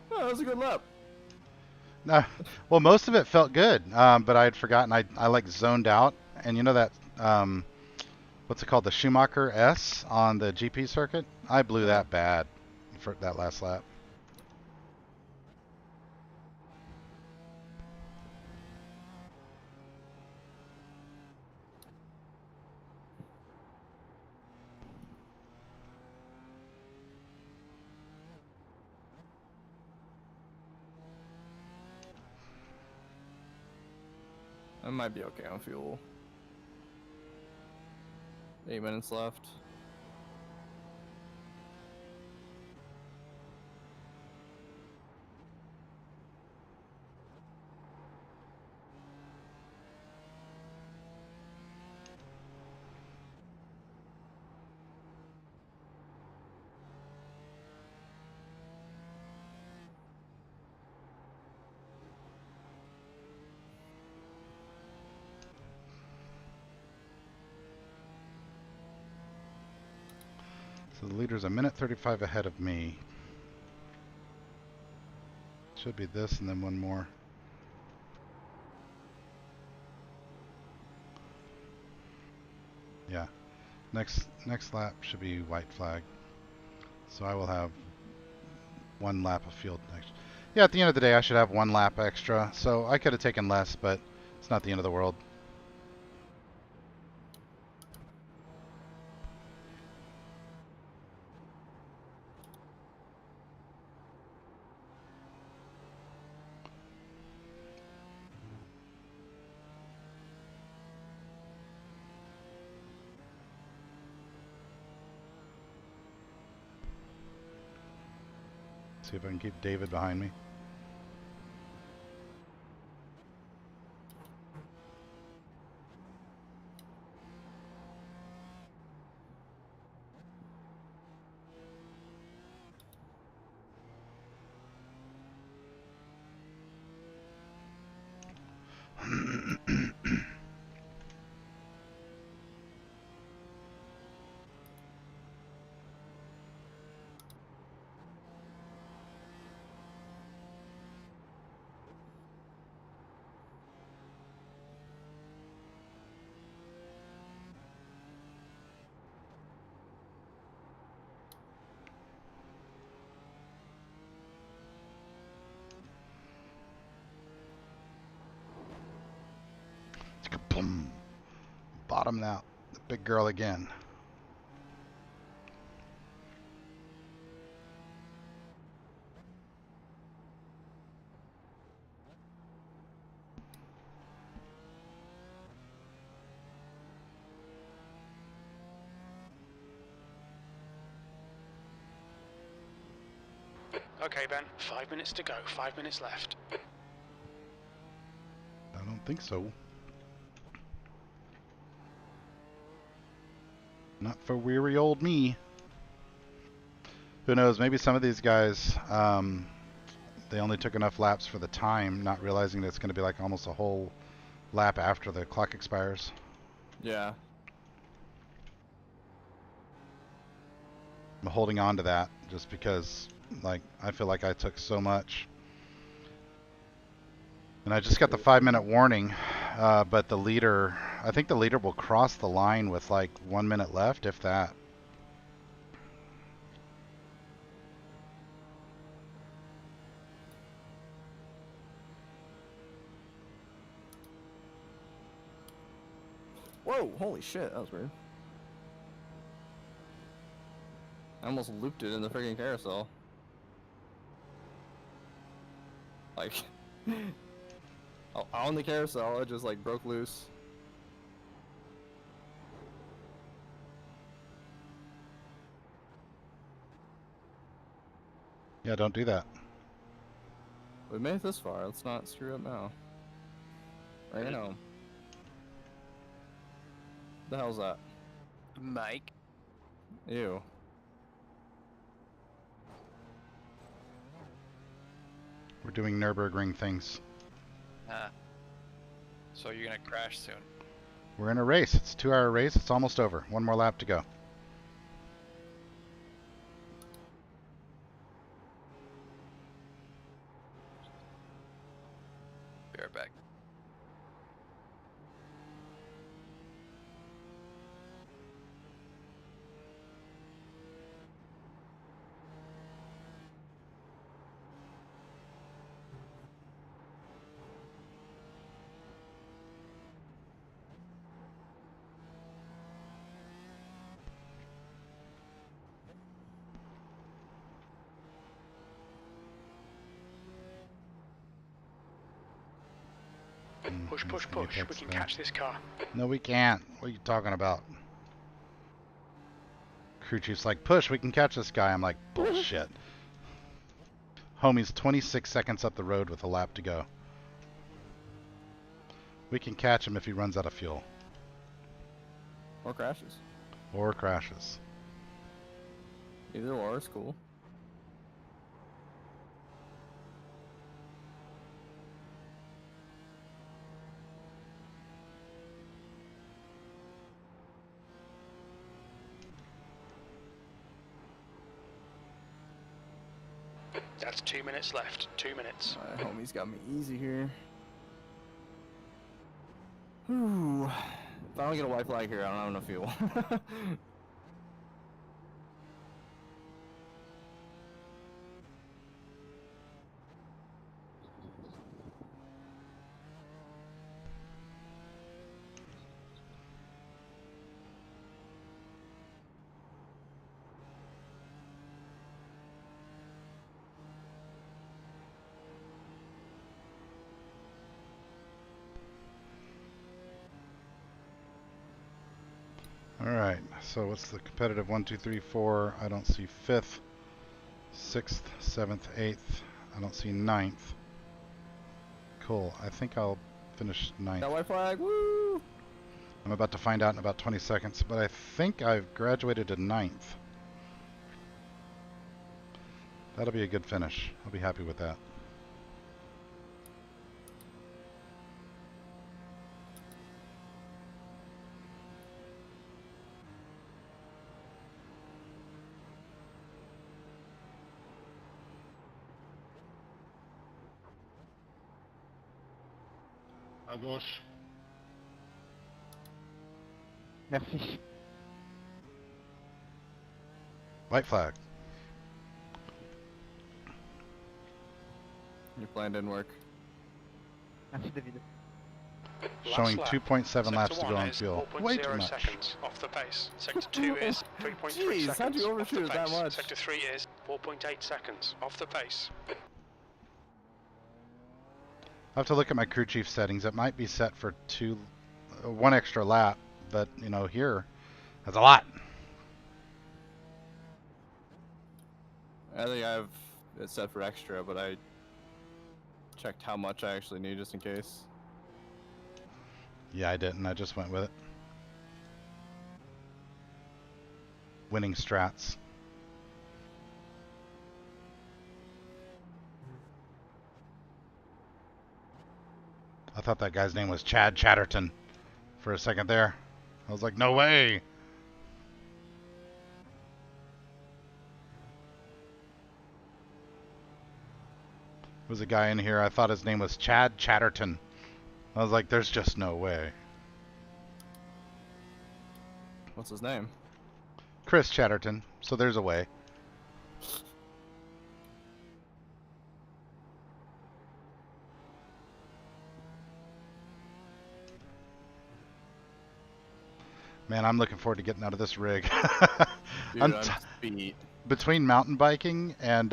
Oh, that was a good lap. No, well, most of it felt good, but I had forgotten. I like zoned out, and you know that what's it called, the Schumacher S on the GP circuit? I blew that bad for that last lap. I might be okay on fuel. 8 minutes left. So the leader's a minute 35 ahead of me. Should be this and then one more. Yeah. Next lap should be white flag. So I will have 1 lap of field next. Yeah, at the end of the day I should have 1 lap extra. So I could have taken less, but it's not the end of the world. See if I can keep David behind me. Boom. Bottomed out. The big girl again. Okay, Ben. 5 minutes to go. 5 minutes left. I don't think so. Not for weary old me. Who knows? Maybe some of these guys, they only took enough laps for the time, not realizing that it's going to be like almost a whole lap after the clock expires. Yeah. I'm holding on to that just because, like, I feel like I took so much. And I just got the 5-minute warning, but the leader, I think the leader will cross the line with like 1 minute left, if that. Whoa, holy shit, that was weird. I almost looped it in the freaking carousel. Like, on the carousel, it just like broke loose. Yeah, don't do that. We made it this far, let's not screw up now. Right now. The hell's that? Mike. Ew. We're doing Nurburgring things. So you're gonna crash soon. We're in a race. It's a 2-hour race. It's almost over. 1 more lap to go. Be right back. Push, He's push, gonna push. get We can there. catch this car. No, we can't. What are you talking about? Crew chief's like, push, we can catch this guy. I'm like, bullshit. Homie's 26 seconds up the road with a lap to go. We can catch him if he runs out of fuel. Or crashes. Or crashes. Either or is cool. That's 2 minutes left. 2 minutes. My homie's got me easy here. Whew. If I don't get a white flag here, I don't have enough fuel. Alright, so what's the competitive 1, 2, 3, 4? I don't see 5th, 6th, 7th, 8th. I don't see 9th. Cool, I think I'll finish 9th. Got white flag, woo! I'm about to find out in about 20 seconds, but I think I've graduated to 9th. That'll be a good finish. I'll be happy with that. À gauche. Merci. White flag. Your plan didn't work. Merci, David. Showing Last lap. 2.7 laps to Sector go 1 on is fuel. Way too 4.0 much. seconds off the pace. Sector 2 is 3.3 Jeez, seconds how'd you off overshoot the it that pace. much? Sector 3 is 4.8 seconds off the pace. I have to look at my crew chief settings. It might be set for 1 extra lap, but you know, here, that's a lot. I think I have it set for extra, but I checked how much I actually need just in case. Yeah, I didn't. I just went with it. Winning strats. I thought that guy's name was Chad Chatterton for a second there. I was like, no way. There was a guy in here, I thought his name was Chad Chatterton. I was like, there's just no way. What's his name? Chris Chatterton, so there's a way. Man, I'm looking forward to getting out of this rig. Dude, I'm I'm beat. between mountain biking and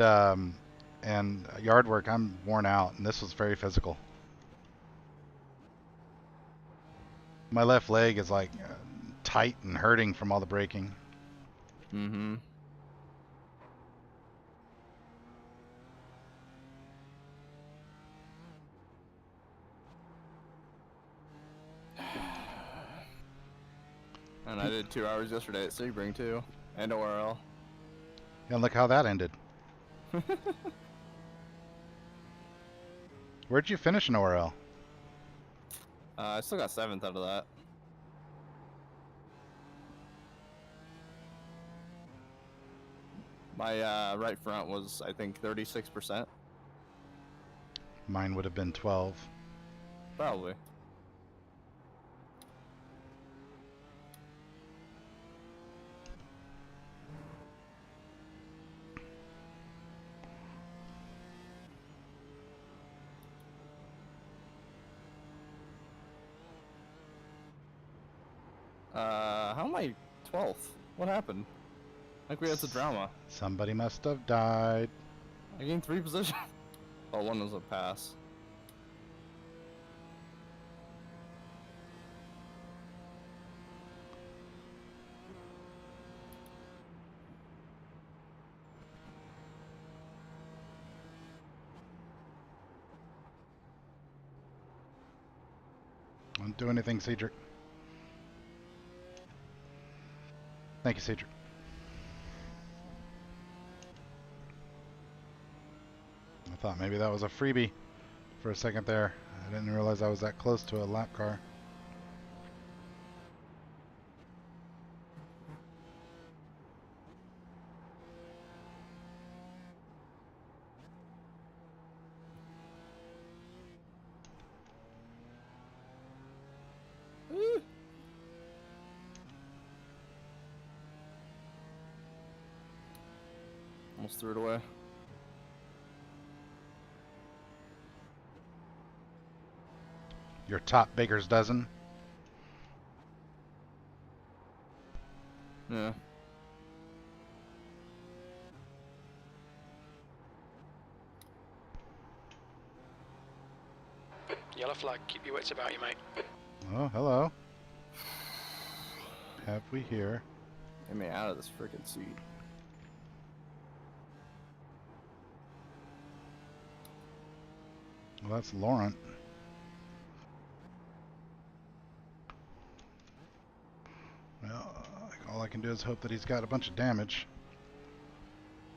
yard work, I'm worn out, and this was very physical. My left leg is like tight and hurting from all the braking. Mm-hmm. And I did 2 hours yesterday at Sebring too, and ORL. And look how that ended. Where'd you finish in ORL? I still got 7th out of that. My right front was, I think, 36%. Mine would have been 12. Probably. How am I 12th? What happened? Like we had some drama. Somebody must have died. I gained 3 positions. Oh, one was a pass. Don't do anything, Cedric. Thank you, Cedric. I thought maybe that was a freebie for a second there. I didn't realize I was that close to a lap car. Almost threw it away. Your top baker's dozen. Yeah. Yellow flag, keep your wits about you, mate. Oh, hello. Have we here? Get me out of this freaking seat. Well, that's Laurent. Well, all I can do is hope that he's got a bunch of damage.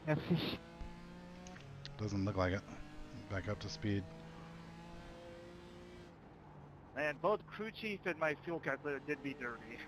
Merci. Doesn't look like it. Back up to speed. And both crew chief and my fuel calculator did me dirty.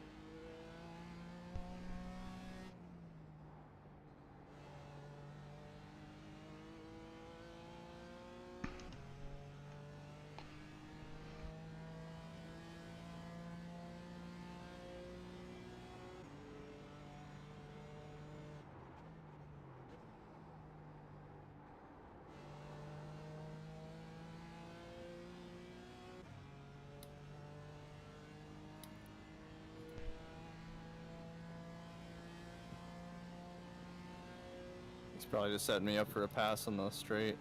He's probably just setting me up for a pass on the straight.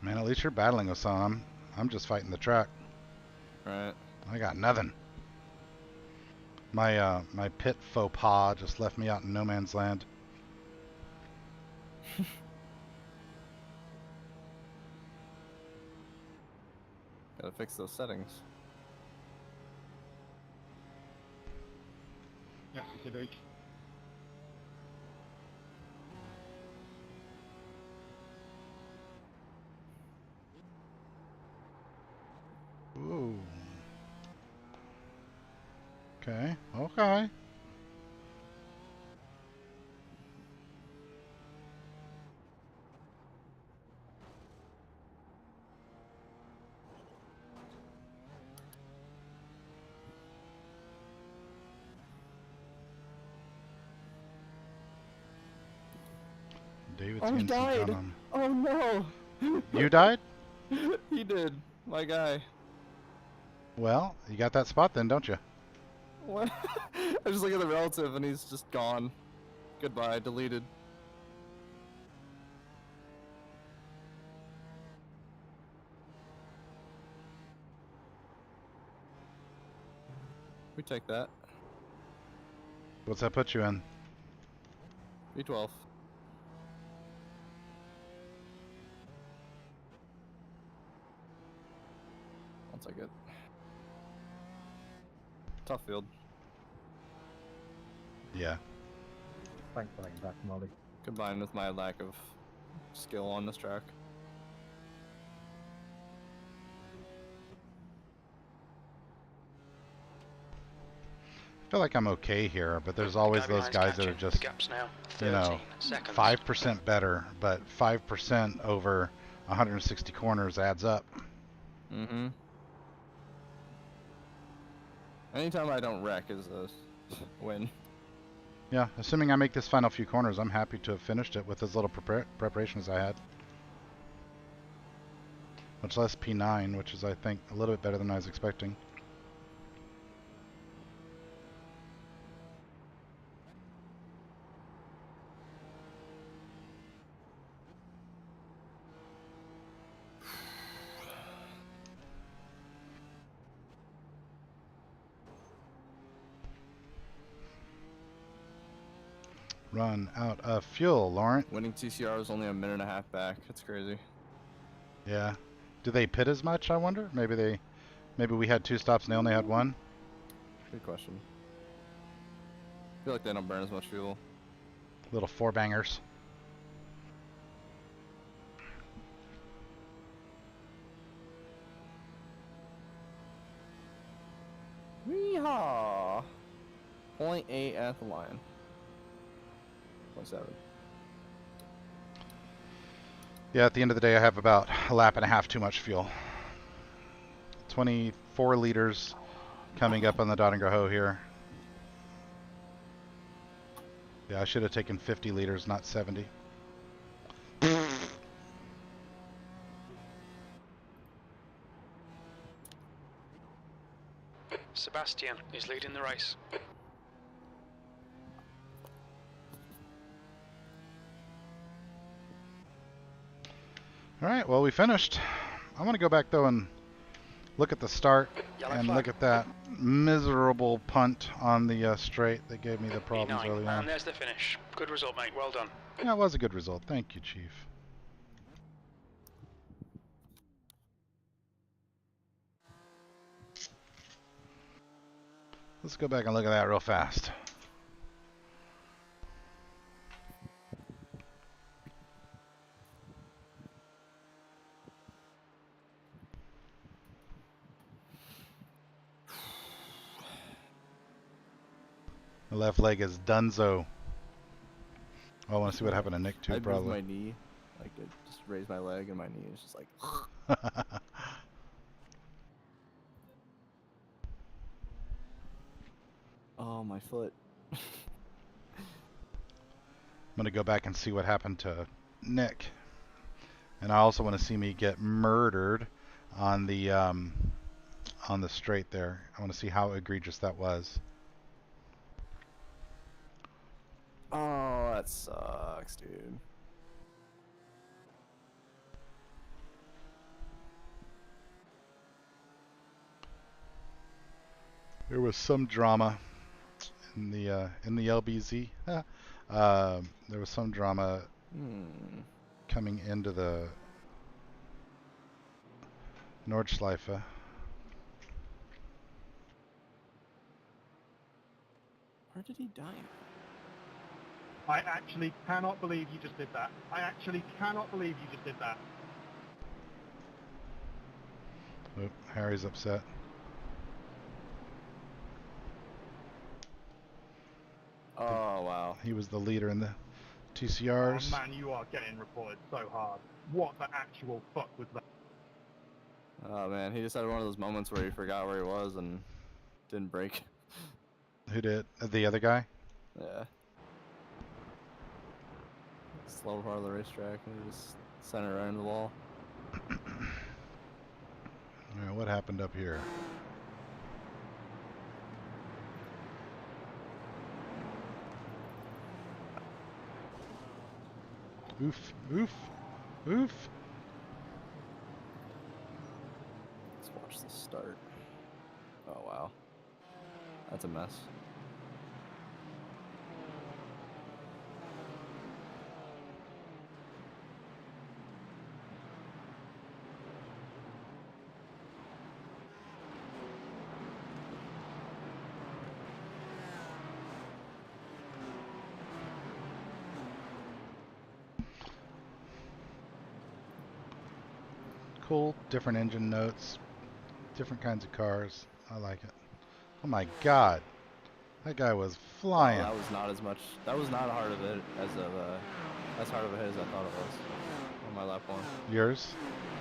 Man, at least you're battling with some. I'm just fighting the track. Right. I got nothing. My pit faux pas just left me out in no man's land. Gotta fix those settings. Merci, Cédric. Ooh. Okay, okay. David's Oh, he getting some died. gun on. Oh no! You died? He did. My guy. Well, you got that spot then, don't you? What? I just look at the relative and he's just gone. Goodbye, deleted. We take that. What's that put you in? V12. I'll take it. Tough field. Yeah. Thanks for letting back, Molly. Combined with my lack of skill on this track. I feel like I'm okay here, but there's always those guys that are just, Gaps now. you know, 13 seconds. 5% better, but 5% over 160 corners adds up. Mm-hmm. Anytime I don't wreck is a win. Yeah, assuming I make this final few corners, I'm happy to have finished it with as little preparation as I had. Much less P9, which is, I think, a little bit better than I was expecting. Run out of fuel, Laurent. Winning TCR is only a minute and a half back. That's crazy. Yeah. Do they pit as much, I wonder? Maybe they Maybe we had 2 stops and they only had 1? Good question. I feel like they don't burn as much fuel. Little 4-bangers. Weehaw! 0.8 at the line. 0.7. Yeah, at the end of the day, I have about a lap and a half too much fuel. 24 liters coming up on the Dodingrahoe here. Yeah, I should have taken 50 liters, not 70. Sebastian is leading the race. All right, well, we finished. I want to go back, though, and look at the start Yellow and flag. look at that miserable punt on the straight that gave me the problems E9, early on. and there's the finish. Good result, mate. Well done. Yeah, it was a good result. Thank you, Chief. Let's go back and look at that real fast. The left leg is donezo. Oh, I want to see what happened to Nick, too, I moved probably. my knee. Like, I just raised my leg and my knee is just like... Oh, my foot. I'm going to go back and see what happened to Nick. And I also want to see me get murdered on the straight there. I want to see how egregious that was. Oh, that sucks, dude. There was some drama in the LBZ. There was some drama coming into the Nordschleife. Where did he die? I actually cannot believe you just did that. I actually cannot believe you just did that. Oh, Harry's upset. Oh, wow. He was the leader in the Oh TCRs. man, you are getting reported so hard. What the actual fuck was that? Oh, man. He just had one of those moments where he forgot where he was and didn't brake. Who did? The other guy? Yeah. Slow part of the racetrack and he just sent it right into the wall. Alright, what happened up here? Oof, oof, oof. Let's watch the start. Oh, wow. That's a mess. Cool, different engine notes, different kinds of cars. I like it. Oh my god. That guy was flying. Wow, that was not as much. That was not hard of a hit as hard of a hit as I thought it was on my lap one. Yours?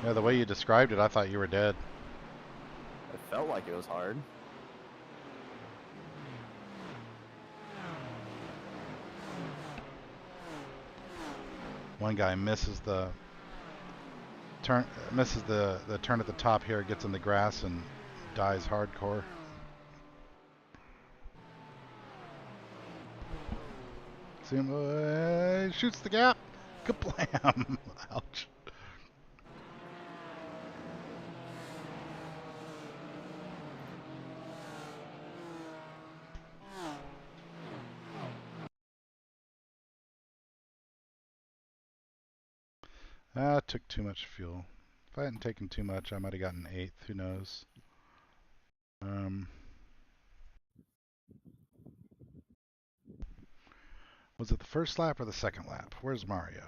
Yeah, the way you described it, I thought you were dead. It felt like it was hard. One guy misses the turn, the turn at the top here, gets in the grass and dies hardcore. See him, shoots the gap. Kablam! Ouch. Took too much fuel. If I hadn't taken too much, I might have gotten 8th. Who knows? Was it the first lap or the second lap? Where's Mario?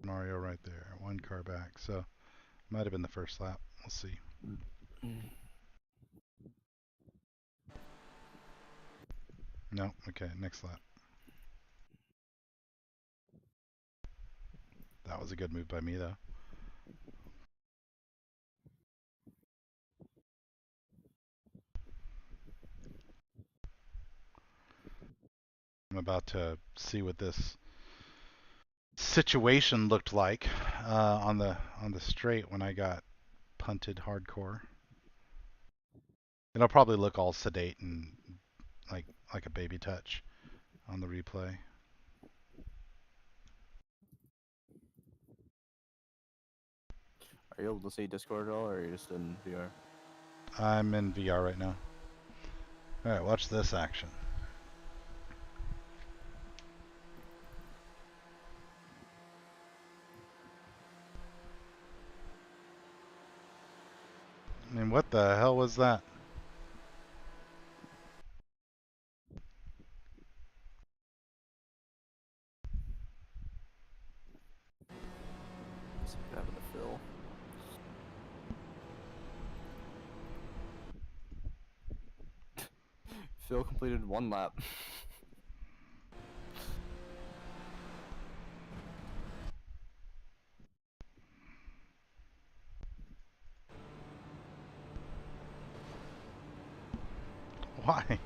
Mario right there, one car back. So might have been the first lap. We'll see. No, okay, next lap. That was a good move by me though. I'm about to see what this situation looked like on the straight when I got punted hardcore. It'll probably look all sedate and like a baby touch on the replay. Are you able to see Discord at all, or are you just in VR? I'm in VR right now. Alright, watch this action. I mean, what the hell was that? What's happened to Phil? Phil completed 1 lap. Why?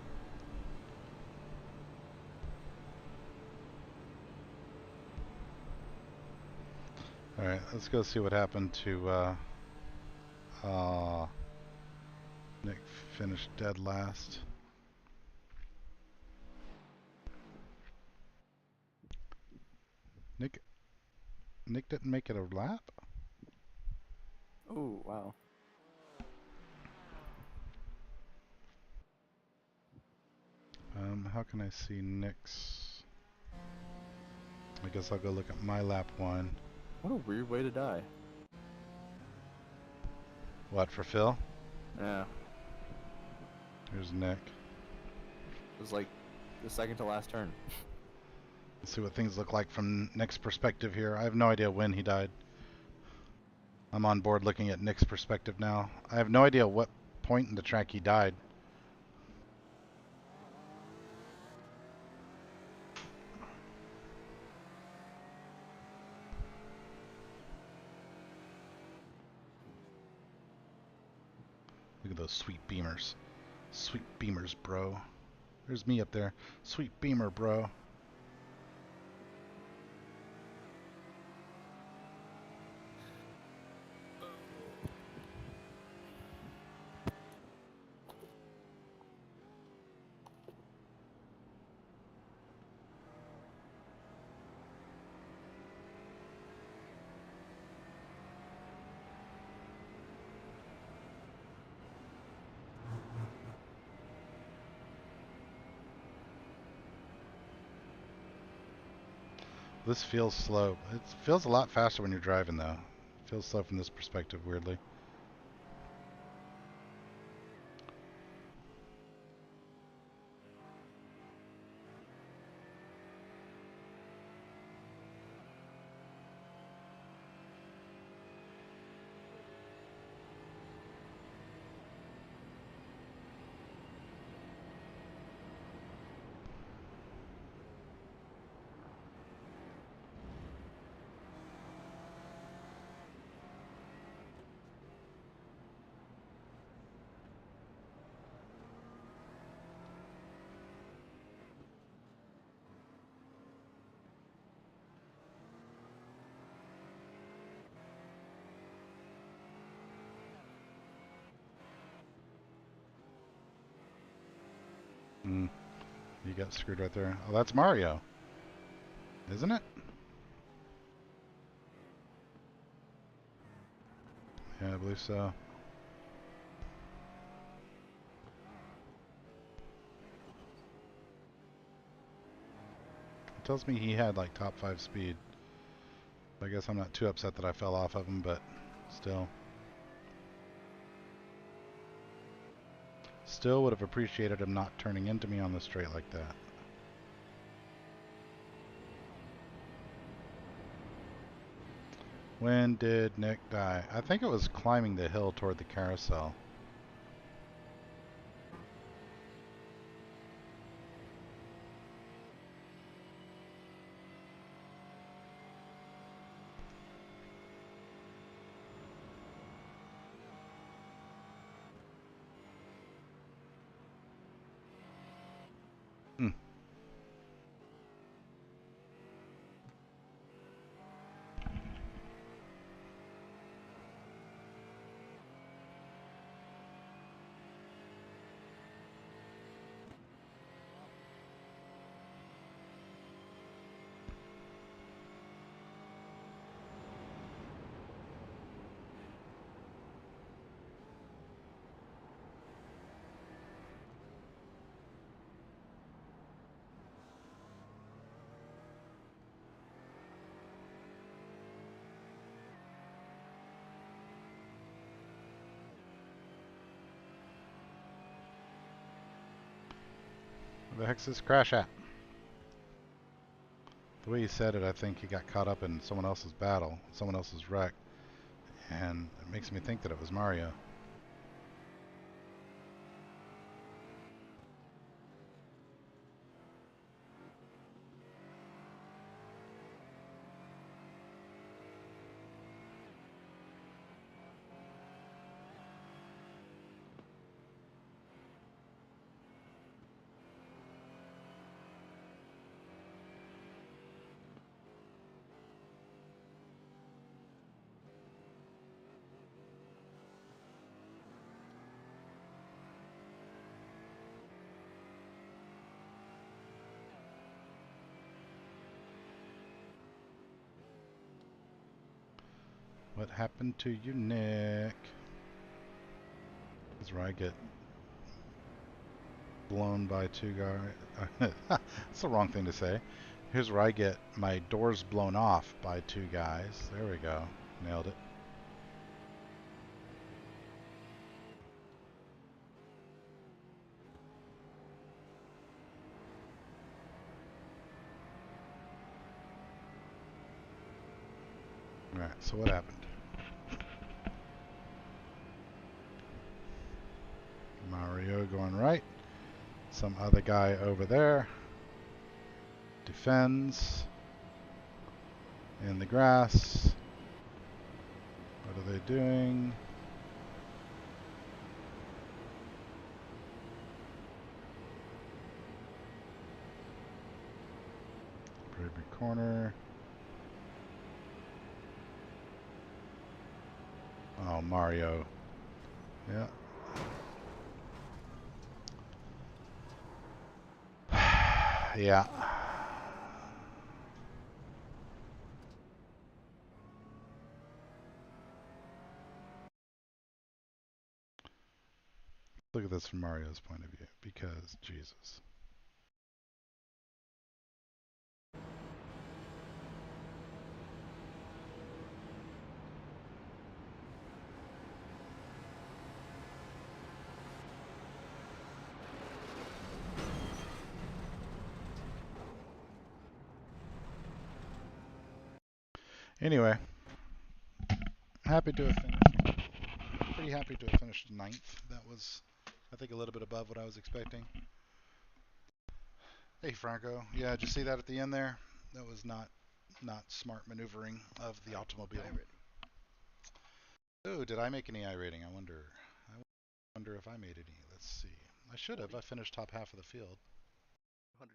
Alright, let's go see what happened to Nick finished dead last. Nick didn't make it a lap? Oh, wow. How can I see Nick's? I guess I'll go look at my lap 1. What a weird way to die. What, for Phil? Yeah. Here's Nick. It was like the second to last turn. Let's see what things look like from Nick's perspective here. I have no idea when he died. I'm on board looking at Nick's perspective now. I have no idea what point in the track he died. Look at those sweet beamers. Sweet beamers, bro. There's me up there. Sweet beamer, bro. This feels slow. It feels a lot faster when you're driving, though. It feels slow from this perspective, weirdly. You got screwed right there. Oh, that's Mario. Isn't it? Yeah, I believe so. It tells me he had like top 5 speed. I guess I'm not too upset that I fell off of him, but still. Still would have appreciated him not turning into me on the straight like that. When did Nick die? I think it was climbing the hill toward the carousel. Hmm. Where the heck's this crash at? The way he said it, I think he got caught up in someone else's battle, someone else's wreck, and it makes me think that it was Mario. What happened to you, Nick? This is where I get blown by two guys. That's the wrong thing to say. Here's where I get my doors blown off by two guys. There we go. Nailed it. Alright, so what happened? Mario going right. Some other guy over there. Defends. In the grass. What are they doing? Very big corner. Oh, Mario. Yeah. Yeah. Look at this from Mario's point of view, because Jesus. Anyway, happy to have finished. Pretty happy to have finished ninth. That was, I think, a little bit above what I was expecting. Hey, Franco. Yeah, did you see that at the end there? That was not smart maneuvering of the automobile. Oh, did I make any iRating? I wonder if I made any. Let's see. I should have. I finished top half of the field. 100.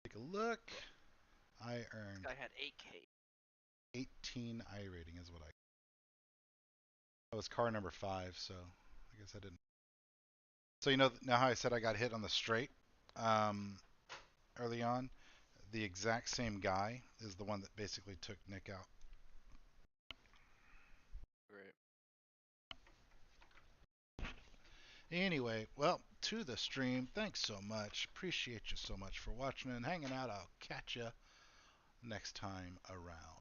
Take a look. I earned I had 8K. 18 iRating is what I. That was car number 5, so I guess I didn't. So you know now how I said I got hit on the straight early on? The exact same guy is the one that basically took Nick out. Great. Anyway, well, to the stream. Thanks so much. Appreciate you so much for watching and hanging out. I'll catch you next time around.